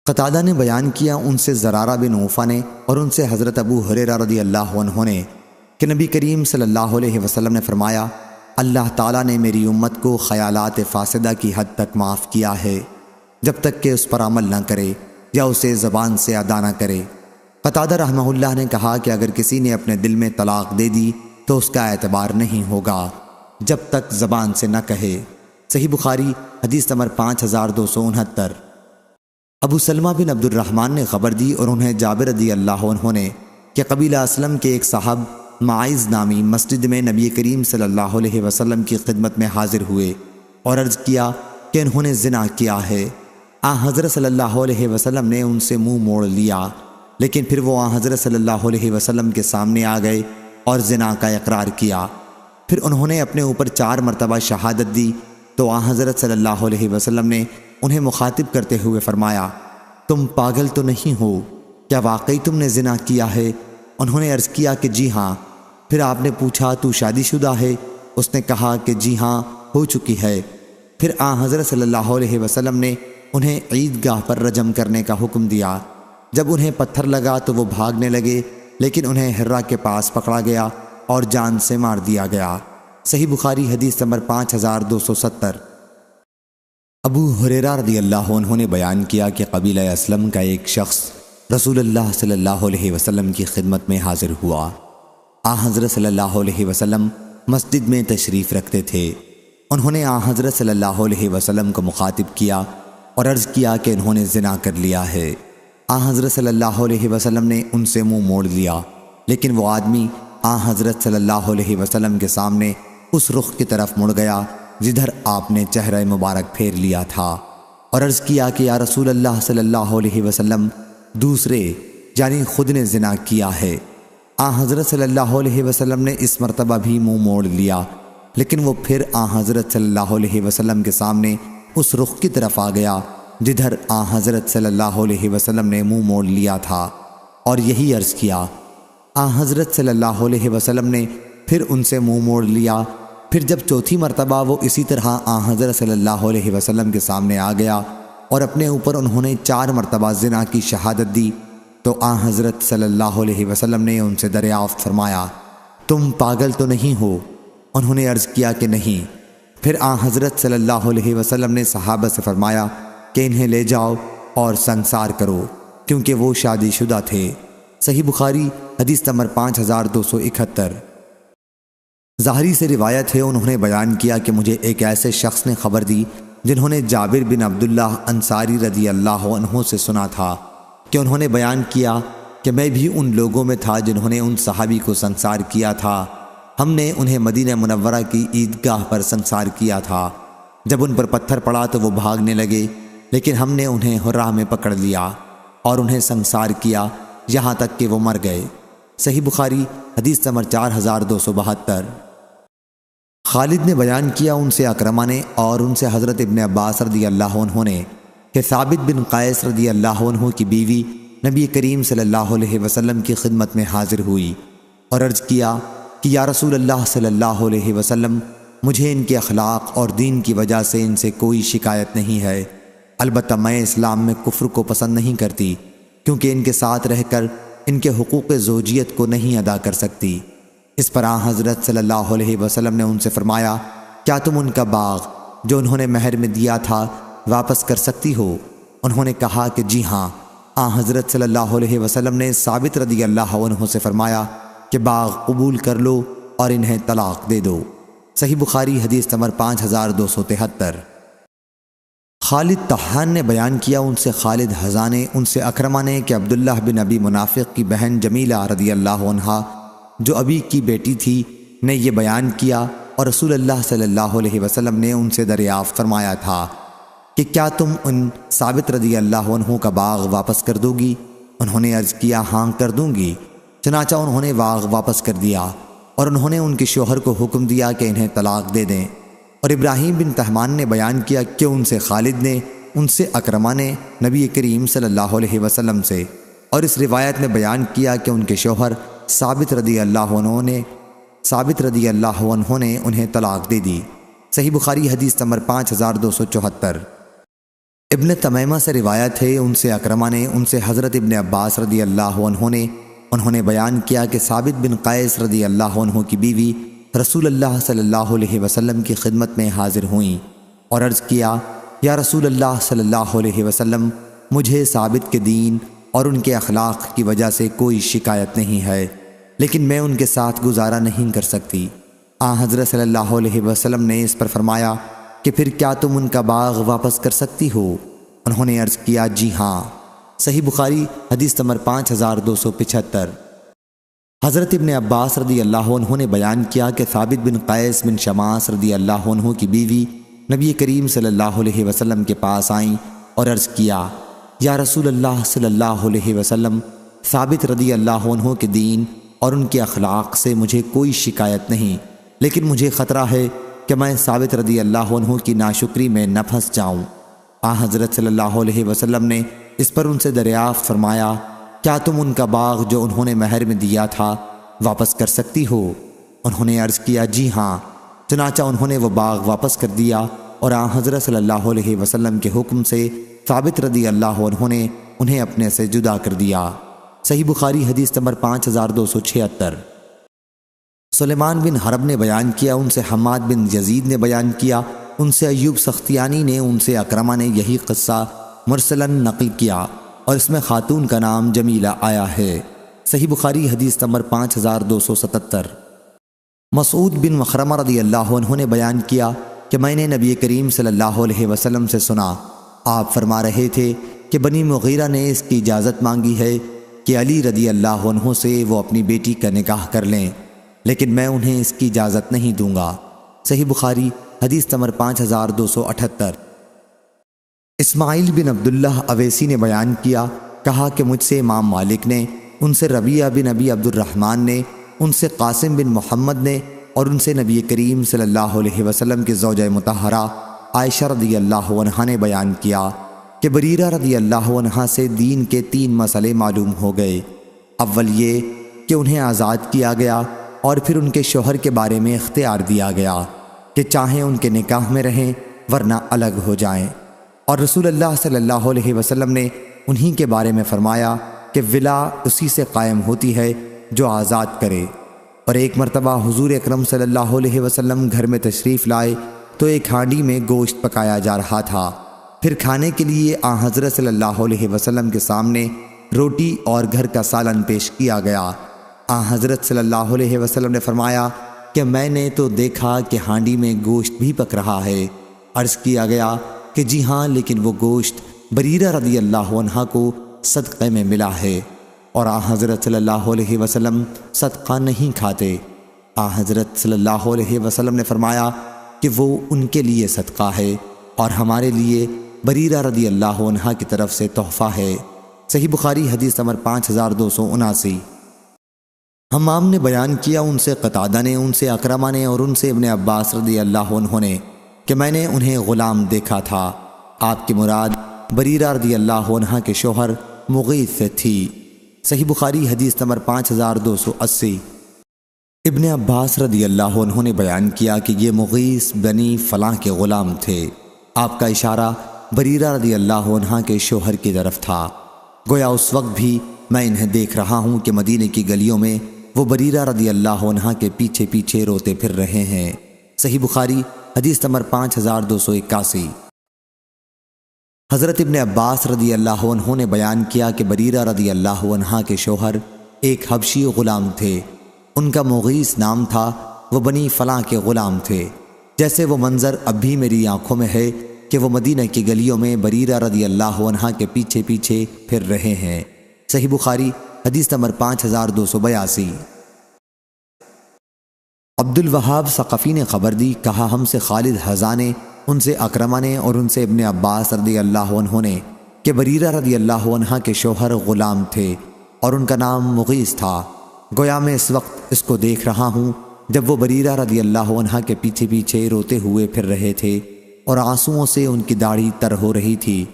Speaker 1: قتادہ نے بیان کیا ان سے زرارہ بن عوفہ نے اور ان سے حضرت ابو ہریرہ رضی اللہ عنہ نے کہ نبی کریم صلی اللہ علیہ وسلم نے فرمایا، اللہ تعالیٰ نے میری امت کو خیالات فاسدہ کی حد تک معاف کیا ہے جب تک کہ اس پر عمل نہ کرے یا اسے زبان سے ادا نہ کرے۔ قتادہ رحمہ اللہ نے کہا کہ اگر کسی نے اپنے دل میں طلاق دے دی تو اس کا اعتبار نہیں ہوگا جب تک زبان سے نہ کہے۔ صحیح بخاری حدیث نمبر 5269۔ ابو سلمہ بن عبد الرحمن نے خبر دی اور انہیں جابر رضی اللہ عنہ نے کہ قبیلہ اسلم کے ایک صاحب معاذ نامی مسجد میں نبی کریم صلی اللہ علیہ وسلم کی خدمت میں حاضر ہوئے اور عرض کیا کہ انہوں نے زنا کیا ہے۔ حضرت صلی اللہ علیہ وسلم نے ان سے منہ موڑ لیا، لیکن پھر وہ حضرت صلی اللہ علیہ وسلم کے سامنے آ گئے اور زنا کا اقرار کیا۔ پھر انہوں نے اپنے اوپر 4 مرتبہ شہادت دی تو حضرت صلی اللہ علیہ وسلم نے انہیں مخاطب کرتے ہوئے فرمایا، تم پاگل تو نہیں ہو؟ کیا واقعی تم نے زنا کیا ہے؟ انہوں نے عرض کیا کہ جی ہاں۔ پھر آپ نے پوچھا تو شادی شدہ ہے؟ اس نے کہا کہ جی ہاں ہو چکی ہے۔ پھر حضرت صلی اللہ علیہ وسلم نے انہیں عیدگاہ پر رجم کرنے کا حکم دیا۔ جب انہیں پتھر لگا تو وہ بھاگنے لگے، لیکن انہیں حرہ کے پاس پکڑا گیا اور جان سے مار دیا گیا۔ صحیح بخاری حدیث نمبر 5270۔ ابو ہریرہ رضی اللہ عنہ نے بیان کیا کہ قبیلہ اسلم کا ایک شخص رسول اللہ صلی اللہ علیہ وسلم کی خدمت میں حاضر ہوا۔ حضرت صلی اللہ علیہ وسلم مسجد میں تشریف رکھتے تھے۔ انہوں نے حضرت صلی اللہ علیہ وسلم کو مخاطب کیا اور عرض کیا کہ انہوں نے زنا کر لیا ہے۔ حضرت صلی اللہ علیہ وسلم نے ان سے منہ موڑ لیا، لیکن وہ آدمی حضرت صلی اللہ علیہ وسلم کے سامنے اس رخ کی طرف مڑ گیا جدھر آپ نے چہرہ مبارک پھیر لیا تھا اور عرض کیا کہ یا رسول اللہ صلی اللہ علیہ وسلم، دوسرے یعنی خود نے زنا کیا ہے۔ حضرت صلی اللہ علیہ وسلم نے اس مرتبہ بھی منہ موڑ لیا، لیکن وہ پھر حضرت صلی اللہ علیہ وسلم کے سامنے اس رخ کی طرف آ گیا جدھر حضرت صلی اللہ علیہ وسلم نے منہ موڑ لیا تھا اور یہی عرض کیا۔ حضرت صلی اللہ علیہ وسلم نے پھر ان سے منہ موڑ لیا۔ پھر جب چوتھی مرتبہ وہ اسی طرح حضرت صلی اللہ علیہ وسلم کے سامنے آ گیا اور اپنے اوپر انہوں نے 4 مرتبہ زنا کی شہادت دی تو حضرت صلی اللہ علیہ وسلم نے ان سے دریافت فرمایا، تم پاگل تو نہیں ہو؟ انہوں نے عرض کیا کہ نہیں۔ پھر حضرت صلی اللہ علیہ وسلم نے صحابہ سے فرمایا کہ انہیں لے جاؤ اور سنسار کرو، کیونکہ وہ شادی شدہ تھے۔ صحیح بخاری حدیث نمبر 5271۔ ظاہری سے روایت ہے، انہوں نے بیان کیا کہ مجھے ایک ایسے شخص نے خبر دی جنہوں نے جابر بن عبداللہ انصاری رضی اللہ عنہ سے سنا تھا کہ انہوں نے بیان کیا کہ میں بھی ان لوگوں میں تھا جنہوں نے ان صحابی کو سنسار کیا تھا۔ ہم نے انہیں مدینہ منورہ کی عیدگاہ پر سنسار کیا تھا۔ جب ان پر پتھر پڑا تو وہ بھاگنے لگے، لیکن ہم نے انہیں راہ میں پکڑ لیا اور انہیں سنسار کیا یہاں تک کہ وہ مر گئے۔ صحیح بخاری حدیث نمبر 4272۔ خالد نے بیان کیا ان سے اکرمہ نے اور ان سے حضرت ابن عباس رضی اللہ عنہ نے کہ ثابت بن قیس رضی اللہ عنہ کی بیوی نبی کریم صلی اللہ علیہ وسلم کی خدمت میں حاضر ہوئی اور عرض کیا کہ یا رسول اللہ صلی اللہ علیہ وسلم، مجھے ان کے اخلاق اور دین کی وجہ سے ان سے کوئی شکایت نہیں ہے، البتہ میں اسلام میں کفر کو پسند نہیں کرتی، کیونکہ ان کے ساتھ رہ کر ان کے حقوق زوجیت کو نہیں ادا کر سکتی۔ اس پر حضرت صلی اللہ علیہ وسلم نے ان سے فرمایا کیا تم ان کا باغ جو انہوں نے مہر میں دیا تھا واپس کر سکتی ہو؟ انہوں نے کہا کہ جی ہاں۔ حضرت صلی اللہ علیہ وسلم نے ثابت رضی اللہ عنہ سے فرمایا کہ باغ قبول کر لو اور انہیں طلاق دے دو۔ صحیح بخاری حدیث نمبر 5273۔ خالد طحان نے بیان کیا ان سے خالد حذا نے ان سے اکرمہ نے کہ عبداللہ بن ابی منافق کی بہن جمیلہ رضی اللہ عنہا جو ابی کی بیٹی تھی نے یہ بیان کیا اور رسول اللہ صلی اللہ علیہ وسلم نے ان سے دریافت فرمایا تھا کہ کیا تم ان ثابت رضی اللہ عنہ کا باغ واپس کر دو گی؟ انہوں نے عرض کیا ہاں کر دوں گی۔ چنانچہ انہوں نے باغ واپس کر دیا اور انہوں نے ان کے شوہر کو حکم دیا کہ انہیں طلاق دے دیں۔ اور ابراہیم بن طہمان نے بیان کیا کہ ان سے خالد نے ان سے اکرمہ نے نبی کریم صلی اللہ علیہ وسلم سے، اور اس روایت میں بیان کیا کہ ان کے شوہر ثابت رضی اللہ عنہ نے انہیں طلاق دے دی۔ صحیح بخاری حدیث نمبر 5274۔ ابن تمیمہ سے روایت ہے ان سے اکرمہ نے ان سے حضرت ابن عباس رضی اللہ عنہ نے انہوں نے بیان کیا کہ ثابت بن قیس رضی اللہ عنہ کی بیوی رسول اللہ صلی اللہ علیہ وسلم کی خدمت میں حاضر ہوئیں اور عرض کیا یا رسول اللہ صلی اللہ علیہ وسلم مجھے ثابت کے دین اور ان کے اخلاق کی وجہ سے کوئی شکایت نہیں ہے، لیکن میں ان کے ساتھ گزارا نہیں کر سکتی۔ حضرت صلی اللہ علیہ وسلم نے اس پر فرمایا کہ پھر کیا تم ان کا باغ واپس کر سکتی ہو؟ انہوں نے عرض کیا جی ہاں۔ صحیح بخاری حدیث نمبر 5275۔ حضرت ابن عباس رضی اللہ عنہ نے بیان کیا کہ ثابت بن قیس بن شماس رضی اللہ عنہ کی بیوی نبی کریم صلی اللہ علیہ وسلم کے پاس آئیں اور عرض کیا یا رسول اللہ صلی اللہ علیہ وسلم ثابت رضی اللہ عنہ کے دین اور ان کے اخلاق سے مجھے کوئی شکایت نہیں، لیکن مجھے خطرہ ہے کہ میں ثابت رضی اللہ عنہ کی ناشکری میں نہ پھنس جاؤں۔ حضرت صلی اللہ علیہ وسلم نے اس پر ان سے دریافت فرمایا کیا تم ان کا باغ جو انہوں نے مہر میں دیا تھا واپس کر سکتی ہو؟ انہوں نے عرض کیا جی ہاں۔ چنانچہ انہوں نے وہ باغ واپس کر دیا اور حضرت صلی اللہ علیہ وسلم کے حکم سے ثابت رضی اللہ عنہ نے انہیں اپنے سے جدا کر دیا۔ صحیح بخاری حدیث نمبر 5276۔ سلیمان بن حرب نے بیان کیا ان سے حماد بن یزید نے بیان کیا ان سے ایوب سختیانی نے ان سے اکرمہ نے یہی قصہ مرسلاً نقل کیا اور اس میں خاتون کا نام جمیلہ آیا ہے۔ صحیح بخاری حدیث نمبر 5277۔ مسعود بن مخرمہ رضی اللہ عنہ نے بیان کیا کہ میں نے نبی کریم صلی اللہ علیہ وسلم سے سنا، آپ فرما رہے تھے کہ بنی مغیرہ نے اس کی اجازت مانگی ہے کہ علی رضی اللہ عنہ سے وہ اپنی بیٹی کا نکاح کر لیں، لیکن میں انہیں اس کی اجازت نہیں دوں گا۔ صحیح بخاری حدیث نمبر 5278۔ اسماعیل بن عبداللہ اویسی نے بیان کیا، کہا کہ مجھ سے امام مالک نے، ان سے ربیعہ بن ابی عبد الرحمن نے، ان سے قاسم بن محمد نے اور ان سے نبی کریم صلی اللہ علیہ وسلم کی زوجہ مطہرہ عائشہ رضی اللہ عنہا نے بیان کیا کہ بریرہ رضی اللہ عنہا سے دین کے 3 مسئلے معلوم ہو گئے۔ اول یہ کہ انہیں آزاد کیا گیا اور پھر ان کے شوہر کے بارے میں اختیار دیا گیا کہ چاہیں ان کے نکاح میں رہیں ورنہ الگ ہو جائیں، اور رسول اللہ صلی اللہ علیہ وسلم نے انہی کے بارے میں فرمایا کہ ولا اسی سے قائم ہوتی ہے جو آزاد کرے۔ اور ایک مرتبہ حضور اکرم صلی اللہ علیہ وسلم گھر میں تشریف لائے تو ایک ہانڈی میں گوشت پکایا جا رہا تھا، پھر کھانے کے لیے حضرت صلی اللہ علیہ وسلم کے سامنے روٹی اور گھر کا سالن پیش کیا گیا۔ حضرت صلی اللہ علیہ وسلم نے فرمایا کہ میں نے تو دیکھا کہ ہانڈی میں گوشت بھی پک رہا ہے۔ عرض کیا گیا کہ جی ہاں، لیکن وہ گوشت بریرہ رضی اللہ عنہا کو صدقے میں ملا ہے، اور حضرت صلی اللہ علیہ وسلم صدقہ نہیں کھاتے۔ حضرت صلی اللہ علیہ وسلم نے فرمایا کہ وہ ان کے لیے صدقہ ہے اور ہمارے لیے بریرہ رضی اللہ عنہا کی طرف سے تحفہ ہے۔ صحیح بخاری حدیث نمبر 5279۔ حمام نے بیان کیا ان سے قتادہ نے، ان سے اکرمہ نے اور ان سے ابن عباس رضی اللہ عنہ نے کہ میں نے انہیں غلام دیکھا تھا۔ آپ کی مراد بریرہ رضی اللہ عنہا کے شوہر مغیث سے تھی۔ صحیح بخاری حدیث نمبر 5280۔ ابن عباس رضی اللہ عنہ نے بیان کیا کہ یہ مغیث بنی فلاں کے غلام تھے۔ آپ کا اشارہ بریرہ رضی اللہ عنہا کے شوہر کی طرف تھا۔ گویا اس وقت بھی میں انہیں دیکھ رہا ہوں کہ مدینے کی گلیوں میں وہ بریرہ رضی اللہ عنہا کے پیچھے پیچھے روتے پھر رہے ہیں۔ صحیح بخاری حدیث نمبر 5281۔ حضرت ابن عباس رضی اللہ عنہ نے بیان کیا کہ بریرہ رضی اللہ عنہا کے شوہر ایک حبشی غلام تھے، ان کا مغیث نام تھا، وہ بنی فلاں کے غلام تھے۔ جیسے وہ منظر اب بھی میری آنکھوں میں ہے کہ وہ مدینہ کی گلیوں میں بریرہ رضی اللہ عنہا کے پیچھے پیچھے پھر رہے ہیں۔ صحیح بخاری حدیث نمبر 5282۔ عبد الوہاب ثقفی نے خبر دی، کہا ہم سے خالد حذا نے، ان سے اکرمہ نے اور ان سے ابن عباس رضی اللہ عنہ نے کہ بریرہ رضی اللہ عنہ کے شوہر غلام تھے اور ان کا نام مغیث تھا۔ گویا میں اس وقت اس کو دیکھ رہا ہوں جب وہ بریرہ رضی اللہ عنہ کے پیچھے پیچھے روتے ہوئے پھر رہے تھے اور آنسوؤں سے ان کی داڑھی تر ہو رہی تھی۔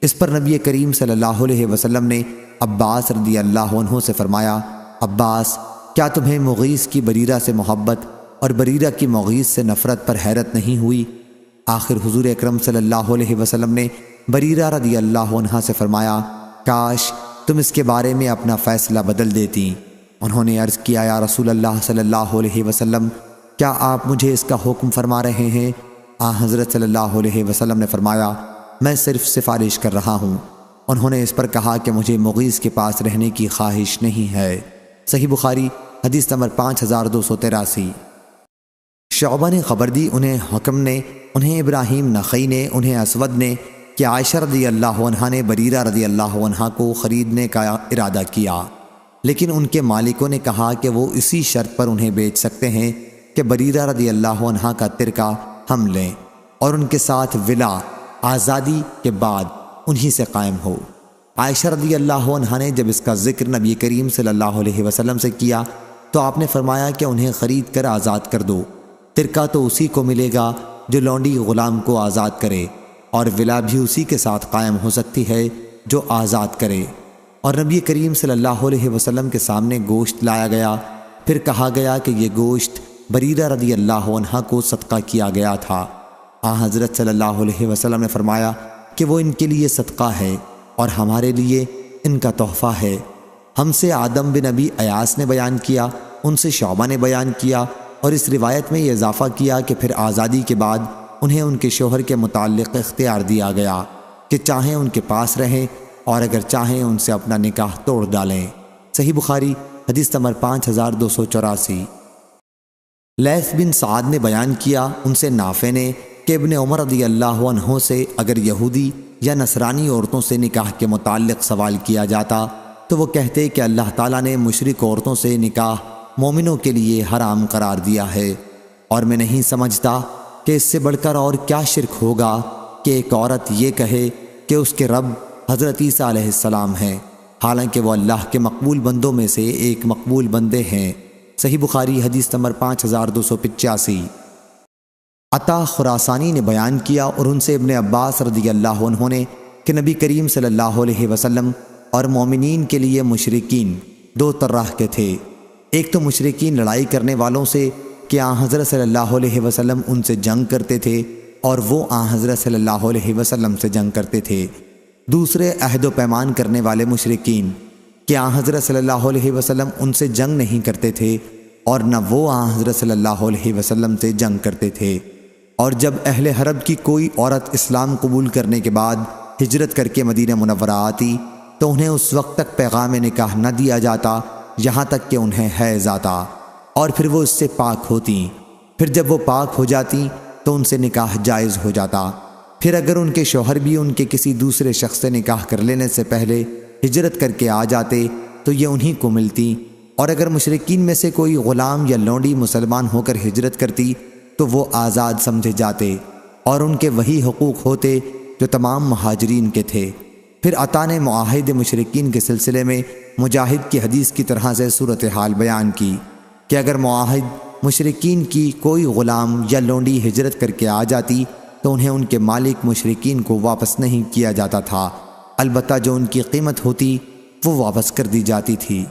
Speaker 1: اس پر نبی کریم صلی اللہ علیہ وسلم نے عباس رضی اللہ عنہ سے فرمایا، عباس، کیا تمہیں مغیث کی بریرہ سے محبت اور بریرہ کی مغیث سے نفرت پر حیرت نہیں ہوئی؟ آخر حضور اکرم صلی اللہ علیہ وسلم نے بریرہ رضی اللہ عنہ سے فرمایا، کاش تم اس کے بارے میں اپنا فیصلہ بدل دیتی۔ انہوں نے عرض کیا، یا رسول اللہ صلی اللہ علیہ وسلم، کیا آپ مجھے اس کا حکم فرما رہے ہیں؟ حضرت صلی اللہ علیہ وسلم نے فرمایا، میں صرف سفارش کر رہا ہوں۔ انہوں نے اس پر کہا کہ مجھے مغیث کے پاس رہنے کی خواہش نہیں ہے۔ صحیح بخاری حدیث نمبر 5283۔ شعبہ نے خبر دی، انہیں حکم نے، انہیں ابراہیم نخعی نے، انہیں اسود نے کہ عائشہ رضی اللہ عنہا نے بریرہ رضی اللہ عنہا کو خریدنے کا ارادہ کیا، لیکن ان کے مالکوں نے کہا کہ وہ اسی شرط پر انہیں بیچ سکتے ہیں کہ بریرہ رضی اللہ عنہا کا ترکہ ہم لیں اور ان کے ساتھ ولا آزادی کے بعد انہی سے قائم ہو۔ عائشہ رضی اللہ عنہا نے جب اس کا ذکر نبی کریم صلی اللہ علیہ وسلم سے کیا تو آپ نے فرمایا کہ انہیں خرید کر آزاد کر دو، ترکہ تو اسی کو ملے گا جو لونڈی غلام کو آزاد کرے، اور ولا بھی اسی کے ساتھ قائم ہو سکتی ہے جو آزاد کرے۔ اور نبی کریم صلی اللہ علیہ وسلم کے سامنے گوشت لایا گیا، پھر کہا گیا کہ یہ گوشت بریرہ رضی اللہ عنہا کو صدقہ کیا گیا تھا۔ حضرت صلی اللہ علیہ وسلم نے فرمایا کہ وہ ان کے لیے صدقہ ہے اور ہمارے لیے ان کا تحفہ ہے۔ ہم سے آدم بن ابی ایاس نے بیان کیا، ان سے شعبہ نے بیان کیا، اور اس روایت میں یہ اضافہ کیا کہ پھر آزادی کے بعد انہیں ان کے شوہر کے متعلق اختیار دیا گیا کہ چاہیں ان کے پاس رہیں اور اگر چاہیں ان سے اپنا نکاح توڑ ڈالیں۔ صحیح بخاری حدیث نمبر 5284۔ لیث بن سعد نے بیان کیا، ان سے نافع نے کہ ابن عمر رضی اللہ عنہ سے اگر یہودی یا نصرانی عورتوں سے نکاح کے متعلق سوال کیا جاتا تو وہ کہتے کہ اللہ تعالیٰ نے مشرک عورتوں سے نکاح مومنوں کے لیے حرام قرار دیا ہے، اور میں نہیں سمجھتا کہ اس سے بڑھ کر اور کیا شرک ہوگا کہ ایک عورت یہ کہے کہ اس کے رب حضرت عیسیٰ علیہ السلام ہیں، حالانکہ وہ اللہ کے مقبول بندوں میں سے ایک مقبول بندے ہیں۔ صحیح بخاری حدیث نمبر 5285۔ عطا خراسانی نے بیان کیا، اور ان سے ابن عباس رضی اللہ عنہ نے کہ نبی کریم صلی اللہ علیہ وسلم اور مومنین کے لیے مشرکین دو طرح کے تھے۔ ایک تو مشرکین لڑائی کرنے والوں سے کہ حضرت صلی اللہ علیہ وسلم ان سے جنگ کرتے تھے اور وہ حضرت صلی اللہ علیہ وسلم سے جنگ کرتے تھے۔ دوسرے عہد و پیمان کرنے والے مشرکین کہ حضرت صلی اللہ علیہ وسلم ان سے جنگ نہیں کرتے تھے اور نہ وہ حضرت صلی اللہ علیہ وسلم سے جنگ کرتے تھے۔ اور جب اہل حرب کی کوئی عورت اسلام قبول کرنے کے بعد ہجرت کر کے مدینہ منورہ آتی تو انہیں اس وقت تک پیغام نکاح نہ دیا جاتا یہاں تک کہ انہیں حیض آتا، اور پھر وہ اس سے پاک ہوتیں۔ پھر جب وہ پاک ہو جاتی تو ان سے نکاح جائز ہو جاتا۔ پھر اگر ان کے شوہر بھی ان کے کسی دوسرے شخص سے نکاح کر لینے سے پہلے ہجرت کر کے آ جاتے تو یہ انہی کو ملتی، اور اگر مشرکین میں سے کوئی غلام یا لونڈی مسلمان ہو کر ہجرت کرتی تو وہ آزاد سمجھے جاتے اور ان کے وہی حقوق ہوتے جو تمام مہاجرین کے تھے۔ پھر عطا نے معاہد مشرکین کے سلسلے میں مجاہد کی حدیث کی طرح سے صورتحال بیان کی کہ اگر معاہد مشرکین کی کوئی غلام یا لونڈی ہجرت کر کے آ جاتی تو انہیں ان کے مالک مشرکین کو واپس نہیں کیا جاتا تھا، البتہ جو ان کی قیمت ہوتی وہ واپس کر دی جاتی تھی۔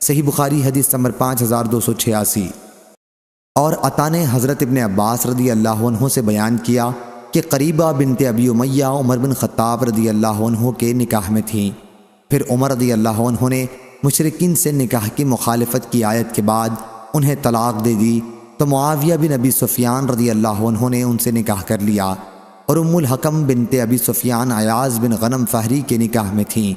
Speaker 1: صحیح بخاری حدیث نمبر 5286۔ اور عطا نے حضرت ابن عباس رضی اللہ عنہ سے بیان کیا کہ قریبہ بنت ابی امیہ عمر بن خطاب رضی اللہ عنہ کے نکاح میں تھیں۔ پھر عمر رضی اللہ عنہ نے مشرکین سے نکاح کی مخالفت کی آیت کے بعد انہیں طلاق دے دی تو معاویہ بن ابی سفیان رضی اللہ عنہ نے ان سے نکاح کر لیا، اور ام الحکم بنت ابی سفیان ایاز بن غنم فہری کے نکاح میں تھیں۔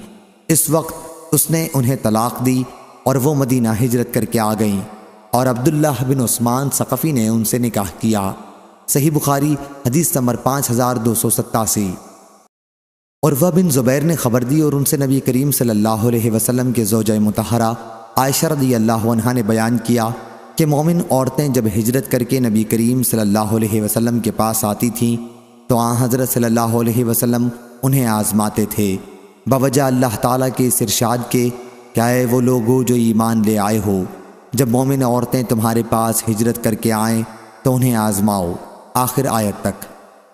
Speaker 1: اس وقت اس نے انہیں طلاق دی اور وہ مدینہ ہجرت کر کے آ گئیں، اور عبداللہ بن عثمان ثقفی نے ان سے نکاح کیا۔ صحیح بخاری حدیث نمبر 5287۔ عروہ بن زبیر نے خبر دی اور ان سے نبی کریم صلی اللہ علیہ وسلم کے زوجہ مطہرہ عائشہ رضی اللہ عنہا نے بیان کیا کہ مومن عورتیں جب ہجرت کر کے نبی کریم صلی اللہ علیہ وسلم کے پاس آتی تھیں تو آن حضرت صلی اللہ علیہ وسلم انہیں آزماتے تھے بوجہ اللہ تعالیٰ کے اس ارشاد کے کہ اے وہ لوگو جو ایمان لے آئے ہو، جب مومن عورتیں تمہارے پاس ہجرت کر کے آئیں تو انہیں آزماؤ، آخر آیت تک۔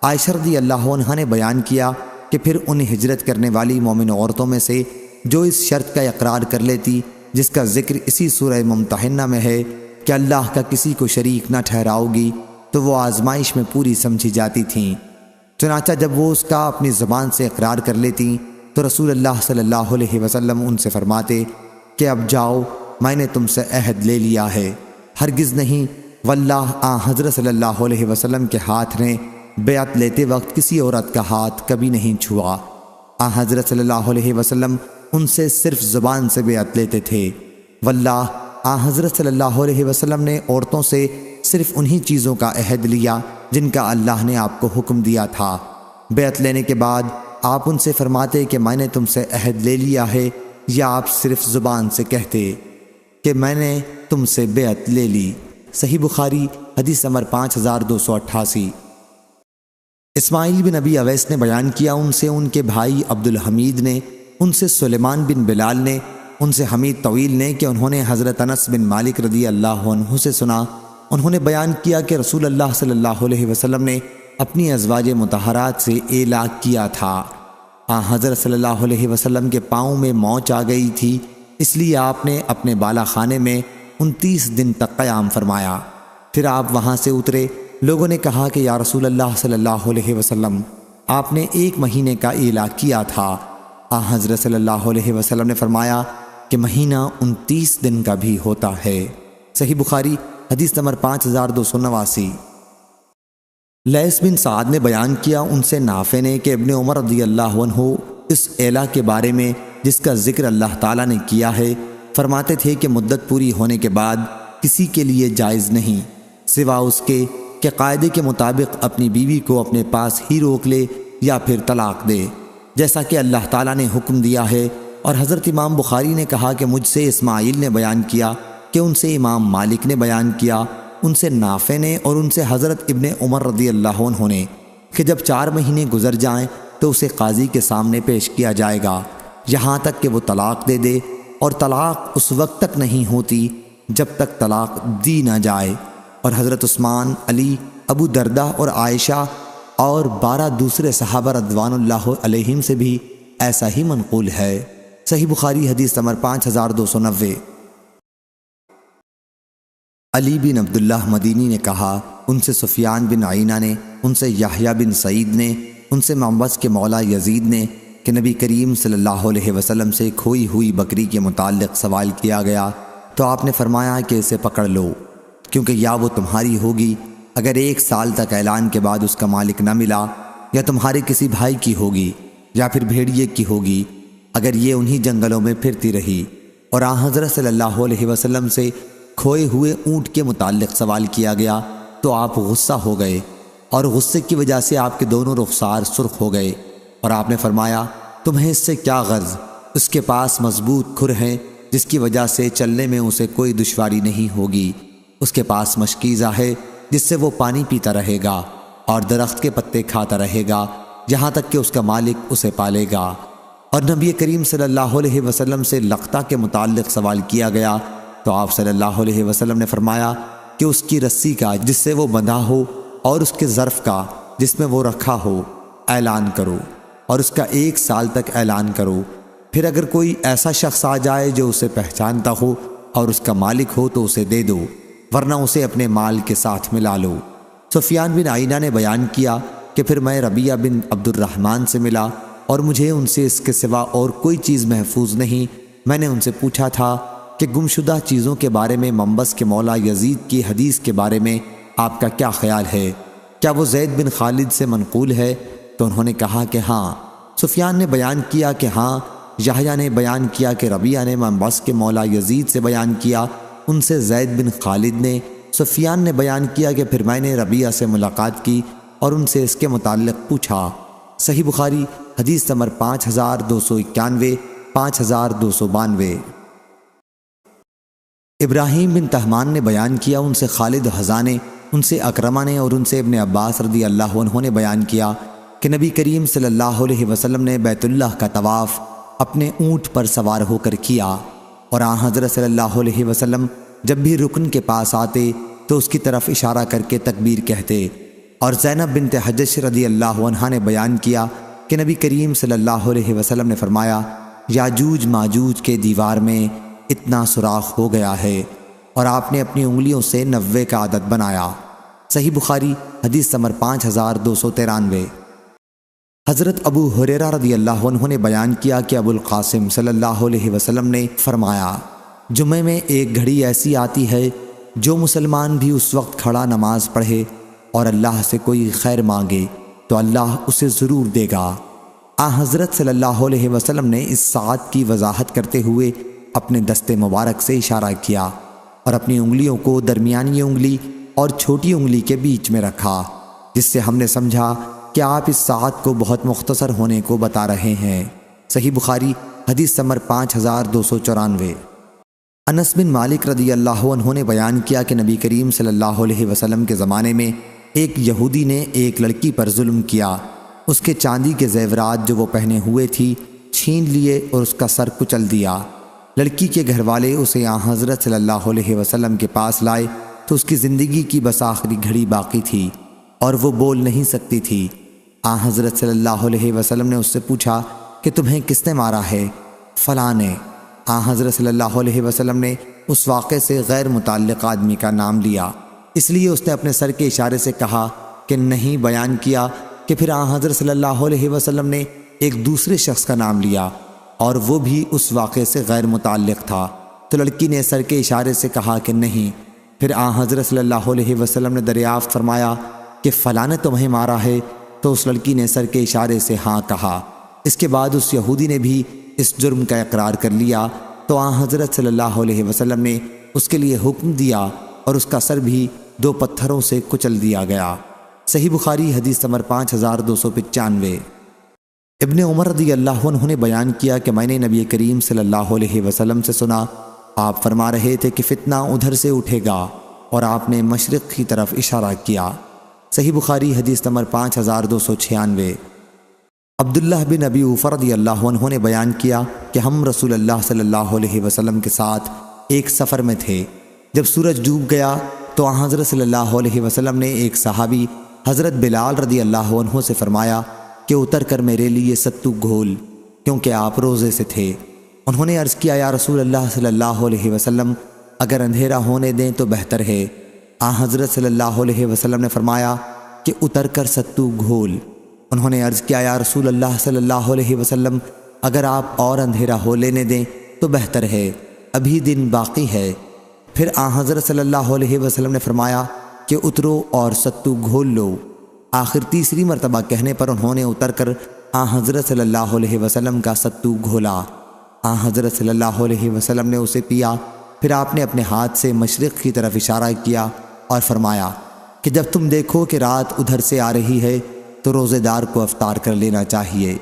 Speaker 1: عائشہ رضی اللہ عنہا نے بیان کیا کہ پھر ان ہجرت کرنے والی مومن عورتوں میں سے جو اس شرط کا اقرار کر لیتی جس کا ذکر اسی سورہ ممتحنہ میں ہے کہ اللہ کا کسی کو شریک نہ ٹھہراؤ گی، تو وہ آزمائش میں پوری سمجھی جاتی تھیں۔ چنانچہ جب وہ اس کا اپنی زبان سے اقرار کر لیتی تو رسول اللہ صلی اللہ علیہ وسلم ان سے فرماتے کہ اب جاؤ، میں نے تم سے عہد لے لیا ہے، ہرگز نہیں، واللہ آن حضرت صلی اللہ علیہ وسلم کے ہاتھ نے بیعت لیتے وقت کسی عورت کا ہاتھ کبھی نہیں چھوا۔ آن حضرت صلی اللہ علیہ وسلم ان سے صرف زبان سے بیعت لیتے تھے۔ واللہ آن حضرت صلی اللہ علیہ وسلم نے عورتوں سے صرف انہی چیزوں کا عہد لیا جن کا اللہ نے آپ کو حکم دیا تھا۔ بیعت لینے کے بعد آپ ان سے فرماتے کہ میں نے تم سے عہد لے لیا ہے، یا آپ صرف زبان سے کہتے کہ میں نے تم سے بیعت لے لی۔ صحیح بخاری حدیث نمبر 5288۔ اسماعیل بن ابی اویس نے بیان کیا ان سے ان کے بھائی عبد الحمید نے، ان سے سلیمان بن بلال نے، ان سے حمید طویل نے کہ انہوں نے حضرت انس بن مالک رضی اللہ عنہ سے سنا، انہوں نے بیان کیا کہ رسول اللہ صلی اللہ علیہ وسلم نے اپنی ازواج مطہرات سے اعلاق کیا تھا۔ حضرت صلی اللہ علیہ وسلم کے پاؤں میں موچ آ گئی تھی، اس لیے آپ نے اپنے بالا خانے میں 29 دن تک قیام فرمایا۔ پھر آپ وہاں سے اترے، لوگوں نے کہا کہ یا رسول اللہ صلی اللہ علیہ وسلم، آپ نے 1 مہینے کا اعلاق کیا تھا۔ حضرت صلی اللہ علیہ وسلم نے فرمایا کہ مہینہ 29 دن کا بھی ہوتا ہے۔ صحیح بخاری حدیث نمبر 5289۔ لیث بن سعد نے بیان کیا ان سے نافع نے کہ ابن عمر رضی اللہ عنہ اس اعلاق کے بارے میں جس کا ذکر اللہ تعالیٰ نے کیا ہے فرماتے تھے کہ مدت پوری ہونے کے بعد کسی کے لیے جائز نہیں سوا اس کے کہ قاعدے کے مطابق اپنی بیوی کو اپنے پاس ہی روک لے یا پھر طلاق دے، جیسا کہ اللہ تعالیٰ نے حکم دیا ہے۔ اور حضرت امام بخاری نے کہا کہ مجھ سے اسماعیل نے بیان کیا کہ ان سے امام مالک نے بیان کیا، ان سے نافع نے اور ان سے حضرت ابن عمر رضی اللہ عنہ نے کہ جب 4 مہینے گزر جائیں تو اسے قاضی کے سامنے پیش کیا جائے گا یہاں تک کہ وہ طلاق دے دے، اور طلاق اس وقت تک نہیں ہوتی جب تک طلاق دی نہ جائے۔ اور حضرت عثمان، علی، ابو دردہ اور عائشہ اور 12 دوسرے صحابہ رضوان اللہ علیہم سے بھی ایسا ہی منقول ہے۔ صحیح بخاری حدیث نمبر 5290۔ علی بن عبداللہ مدینی نے کہا ان سے سفیان بن عینہ نے، ان سے یحییٰ بن سعید نے، ان سے معبس کے مولا یزید نے کہ نبی کریم صلی اللہ علیہ وسلم سے کھوئی ہوئی بکری کے متعلق سوال کیا گیا تو آپ نے فرمایا کہ اسے پکڑ لو، کیونکہ یا وہ تمہاری ہوگی اگر 1 سال تک اعلان کے بعد اس کا مالک نہ ملا، یا تمہارے کسی بھائی کی ہوگی، یا پھر بھیڑیے کی ہوگی اگر یہ انہی جنگلوں میں پھرتی رہی۔ اور آن حضرت صلی اللہ علیہ وسلم سے کھوئے ہوئے اونٹ کے متعلق سوال کیا گیا تو آپ غصہ ہو گئے، اور غصے کی وجہ سے آپ کے دونوں رخسار سرخ ہو گئے، اور آپ نے فرمایا تمہیں اس سے کیا غرض؟ اس کے پاس مضبوط کھر ہیں جس کی وجہ سے چلنے میں اسے کوئی دشواری نہیں ہوگی، اس کے پاس مشکیزہ ہے جس سے وہ پانی پیتا رہے گا اور درخت کے پتے کھاتا رہے گا یہاں تک کہ اس کا مالک اسے پالے گا۔ اور نبی کریم صلی اللہ علیہ وسلم سے لقطہ کے متعلق سوال کیا گیا تو آپ صلی اللہ علیہ وسلم نے فرمایا کہ اس کی رسی کا جس سے وہ بندھا ہو اور اس کے ظرف کا جس میں وہ رکھا ہو اعلان کرو، اور اس کا 1 سال تک اعلان کرو، پھر اگر کوئی ایسا شخص آ جائے جو اسے پہچانتا ہو اور اس کا مالک ہو تو اسے دے دو، ورنہ اسے اپنے مال کے ساتھ ملا لو۔ سفیان بن عینہ نے بیان کیا کہ پھر میں ربیعہ بن عبد الرحمن سے ملا اور مجھے ان سے اس کے سوا اور کوئی چیز محفوظ نہیں میں نے ان سے پوچھا تھا کہ گمشدہ چیزوں کے بارے میں منبس کے مولا یزید کی حدیث کے بارے میں آپ کا کیا خیال ہے؟ کیا وہ زید بن خالد سے منقول ہے؟ تو انہوں نے کہا کہ ہاں۔ سفیان نے بیان کیا کہ ہاں۔ یحییٰ نے بیان کیا کہ ربیعہ نے منبس کے مولا یزید سے بیان کیا، ان سے زید بن خالد نے۔ سفیان نے بیان کیا کہ پھر میں نے ربیعہ سے ملاقات کی اور ان سے اس کے متعلق پوچھا۔ صحیح بخاری حدیث نمبر 5291، 5292۔ ابراہیم بن طہمان نے بیان کیا، ان سے خالد حذا نے، ان سے اکرمہ نے اور ان سے ابن عباس رضی اللہ عنہ نے بیان کیا کہ نبی کریم صلی اللہ علیہ وسلم نے بیت اللہ کا طواف اپنے اونٹ پر سوار ہو کر کیا، اور آن حضرت صلی اللہ علیہ وسلم جب بھی رکن کے پاس آتے تو اس کی طرف اشارہ کر کے تکبیر کہتے۔ اور زینب بنت حجش رضی اللہ عنہا نے بیان کیا کہ نبی کریم صلی اللہ علیہ وسلم نے فرمایا، یاجوج ماجوج کے دیوار میں اتنا سوراخ ہو گیا ہے، اور آپ نے اپنی انگلیوں سے 90 کا عدد بنایا۔ صحیح بخاری حدیث نمبر 5293۔ حضرت ابو ہریرہ رضی اللہ عنہ نے بیان کیا کہ ابو القاسم صلی اللہ علیہ وسلم نے فرمایا، جمعے میں ایک گھڑی ایسی آتی ہے جو مسلمان بھی اس وقت کھڑا نماز پڑھے اور اللہ سے کوئی خیر مانگے تو اللہ اسے ضرور دے گا۔ حضرت صلی اللہ علیہ وسلم نے اس ساعت کی وضاحت کرتے ہوئے اپنے دست مبارک سے اشارہ کیا اور اپنی انگلیوں کو درمیانی انگلی اور چھوٹی انگلی کے بیچ میں رکھا، جس سے ہم نے سمجھا کہ آپ اس ساعت کو بہت مختصر ہونے کو بتا رہے ہیں۔ صحیح بخاری حدیث نمبر 5294۔ انس بن مالک رضی اللہ عنہ نے بیان کیا کہ نبی کریم صلی اللہ علیہ وسلم کے زمانے میں ایک یہودی نے ایک لڑکی پر ظلم کیا، اس کے چاندی کے زیورات جو وہ پہنے ہوئے تھی چھین لیے اور اس کا سر کچل دیا۔ لڑکی کے گھر والے اسے حضرت صلی اللہ علیہ وسلم کے پاس لائے تو اس کی زندگی کی بس آخری گھڑی باقی تھی اور وہ بول نہیں سکتی تھی۔ حضرت صلی اللہ علیہ وسلم نے اس سے پوچھا کہ تمہیں کس نے مارا ہے؟ فلاں نے۔ حضرت صلی اللہ علیہ وسلم نے اس واقعے سے غیر متعلق آدمی کا نام لیا، اس لیے اس نے اپنے سر کے اشارے سے کہا کہ نہیں، بیان کیا کہ پھر حضرت صلی اللہ علیہ وسلم نے ایک دوسرے شخص کا نام لیا اور وہ بھی اس واقعے سے غیر متعلق تھا، تو لڑکی نے سر کے اشارے سے کہا کہ نہیں۔ پھر حضرت صلی اللہ علیہ وسلم نے دریافت فرمایا کہ فلاں نے تمہیں مارا ہے؟ تو اس لڑکی نے سر کے اشارے سے ہاں کہا۔ اس کے بعد اس یہودی نے بھی اس جرم کا اقرار کر لیا تو حضرت صلی اللہ علیہ وسلم نے اس کے لیے حکم دیا اور اس کا سر بھی 2 پتھروں سے کچل دیا گیا۔ صحیح بخاری حدیث نمبر 5295۔ ابن عمر رضی اللہ عنہ نے بیان کیا کہ میں نے نبی کریم صلی اللہ علیہ وسلم سے سنا، آپ فرما رہے تھے کہ فتنہ ادھر سے اٹھے گا، اور آپ نے مشرق کی طرف اشارہ کیا۔ صحیح بخاری حدیث نمبر 5296۔ عبداللہ بن ابی اوفا رضی اللہ عنہ نے بیان کیا کہ ہم رسول اللہ صلی اللہ علیہ وسلم کے ساتھ ایک سفر میں تھے۔ جب سورج ڈوب گیا تو حضرت صلی اللہ علیہ وسلم نے ایک صحابی حضرت بلال رضی اللہ عنہ سے فرمایا کہ اتر کر میرے لیے ستو گھول، کیونکہ آپ روزے سے تھے۔ انہوں نے عرض کیا، یا رسول اللہ صلی اللہ علیہ وسلم، اگر اندھیرا ہونے دیں تو بہتر ہے۔ حضرت صلی اللہ علیہ وسلم نے فرمایا کہ اتر کر ستو گھول۔ انہوں نے عرض کیا، یا رسول اللہ صلی اللہ علیہ وسلم، اگر آپ اور اندھیرا ہو لینے دیں تو بہتر ہے، ابھی دن باقی ہے۔ پھر حضرت صلی اللہ علیہ وسلم نے فرمایا کہ اترو اور ستو گھول لو۔ آخر تیسری مرتبہ کہنے پر انہوں نے اتر کر حضرت صلی اللہ علیہ وسلم کا ستو گھولا۔ حضرت صلی اللہ علیہ وسلم نے اسے پیا۔ پھر آپ نے اپنے ہاتھ سے مشرق کی طرف اشارہ کیا اور فرمایا کہ جب تم دیکھو کہ رات ادھر سے آ رہی ہے تو روزے دار کو افطار کر لینا چاہیے۔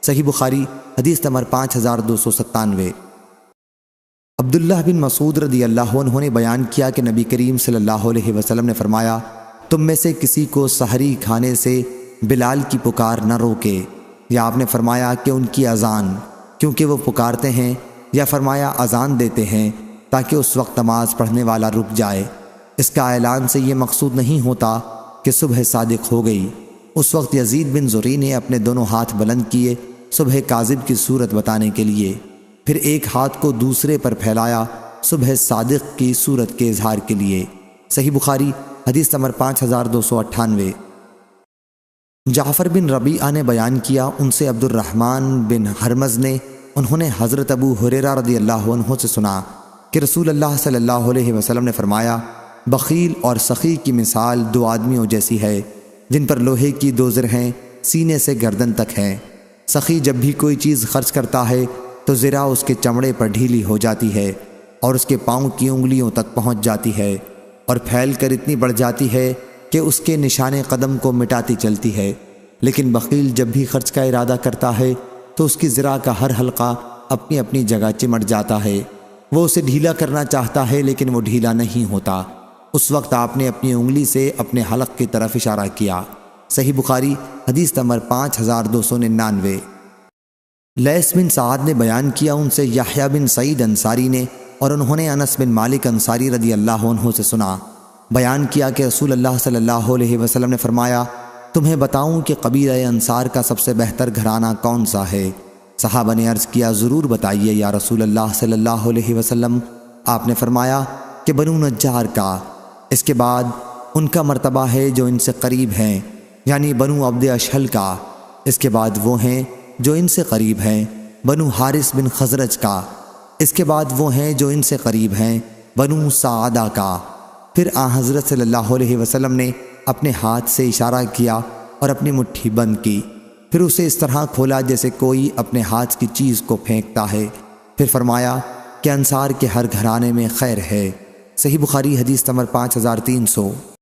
Speaker 1: صحیح بخاری حدیث نمبر 5297۔ عبداللہ بن مسعود رضی اللہ عنہ نے بیان کیا کہ نبی کریم صلی اللہ علیہ وسلم نے فرمایا، تم میں سے کسی کو سحری کھانے سے بلال کی پکار نہ روکے، یا آپ نے فرمایا کہ ان کی اذان، کیونکہ وہ پکارتے ہیں، یا فرمایا اذان دیتے ہیں تاکہ اس وقت نماز پڑھنے والا رک جائے۔ اس کا اعلان سے یہ مقصود نہیں ہوتا کہ صبح صادق ہو گئی۔ اس وقت یزید بن زری نے اپنے دونوں ہاتھ بلند کیے صبح کاذب کی صورت بتانے کے لیے، پھر ایک ہاتھ کو دوسرے پر پھیلایا صبح صادق کی صورت کے اظہار کے لیے۔ صحیح بخاری حدیث نمبر 5298۔ جعفر بن ربیعہ نے بیان کیا، ان سے عبد الرحمن بن حرمز نے انہوں نے حضرت ابو ہریرہ رضی اللہ عنہ سے سنا کہ رسول اللہ صلی اللہ علیہ وسلم نے فرمایا، بخیل اور سخی کی مثال دو آدمیوں جیسی ہے جن پر لوہے کی دو زرہیں سینے سے گردن تک ہیں۔ سخی جب بھی کوئی چیز خرچ کرتا ہے تو زرہ اس کے چمڑے پر ڈھیلی ہو جاتی ہے اور اس کے پاؤں کی انگلیوں تک پہنچ جاتی ہے اور پھیل کر اتنی بڑھ جاتی ہے کہ اس کے نشان قدم کو مٹاتی چلتی ہے۔ لیکن بخیل جب بھی خرچ کا ارادہ کرتا ہے تو اس کی زرہ کا ہر حلقہ اپنی اپنی جگہ چمٹ جاتا ہے۔ وہ اسے ڈھیلا کرنا چاہتا ہے لیکن وہ ڈھیلا نہیں ہوتا۔ اس وقت آپ نے اپنی انگلی سے اپنے حلق کی طرف اشارہ کیا۔ صحیح بخاری حدیث نمبر 5299۔ لیث بن سعد نے بیان کیا، ان سے یحییٰ بن سعید انصاری نے اور انہوں نے انس بن مالک انصاری رضی اللہ عنہ سے سنا، بیان کیا کہ رسول اللہ صلی اللہ علیہ وسلم نے فرمایا، تمہیں بتاؤں کہ قبیلہ انصار کا سب سے بہتر گھرانہ کون سا ہے؟ صحابہ نے عرض کیا، ضرور بتائیے یا رسول اللہ صلی اللہ علیہ وسلم۔ آپ نے فرمایا کہ بنو نجار کا، اس کے بعد ان کا مرتبہ ہے جو ان سے قریب ہیں، یعنی بنو عبد اشہل کا، اس کے بعد وہ ہیں جو ان سے قریب ہیں، بنو حارث بن خزرج کا، اس کے بعد وہ ہیں جو ان سے قریب ہیں، بنو سعدہ کا۔ پھر حضرت صلی اللہ علیہ وسلم نے اپنے ہاتھ سے اشارہ کیا اور اپنی مٹھی بند کی، پھر اسے اس طرح کھولا جیسے کوئی اپنے ہاتھ کی چیز کو پھینکتا ہے، پھر فرمایا کہ انصار کے ہر گھرانے میں خیر ہے۔ صحیح بخاری حدیث نمبر 5300۔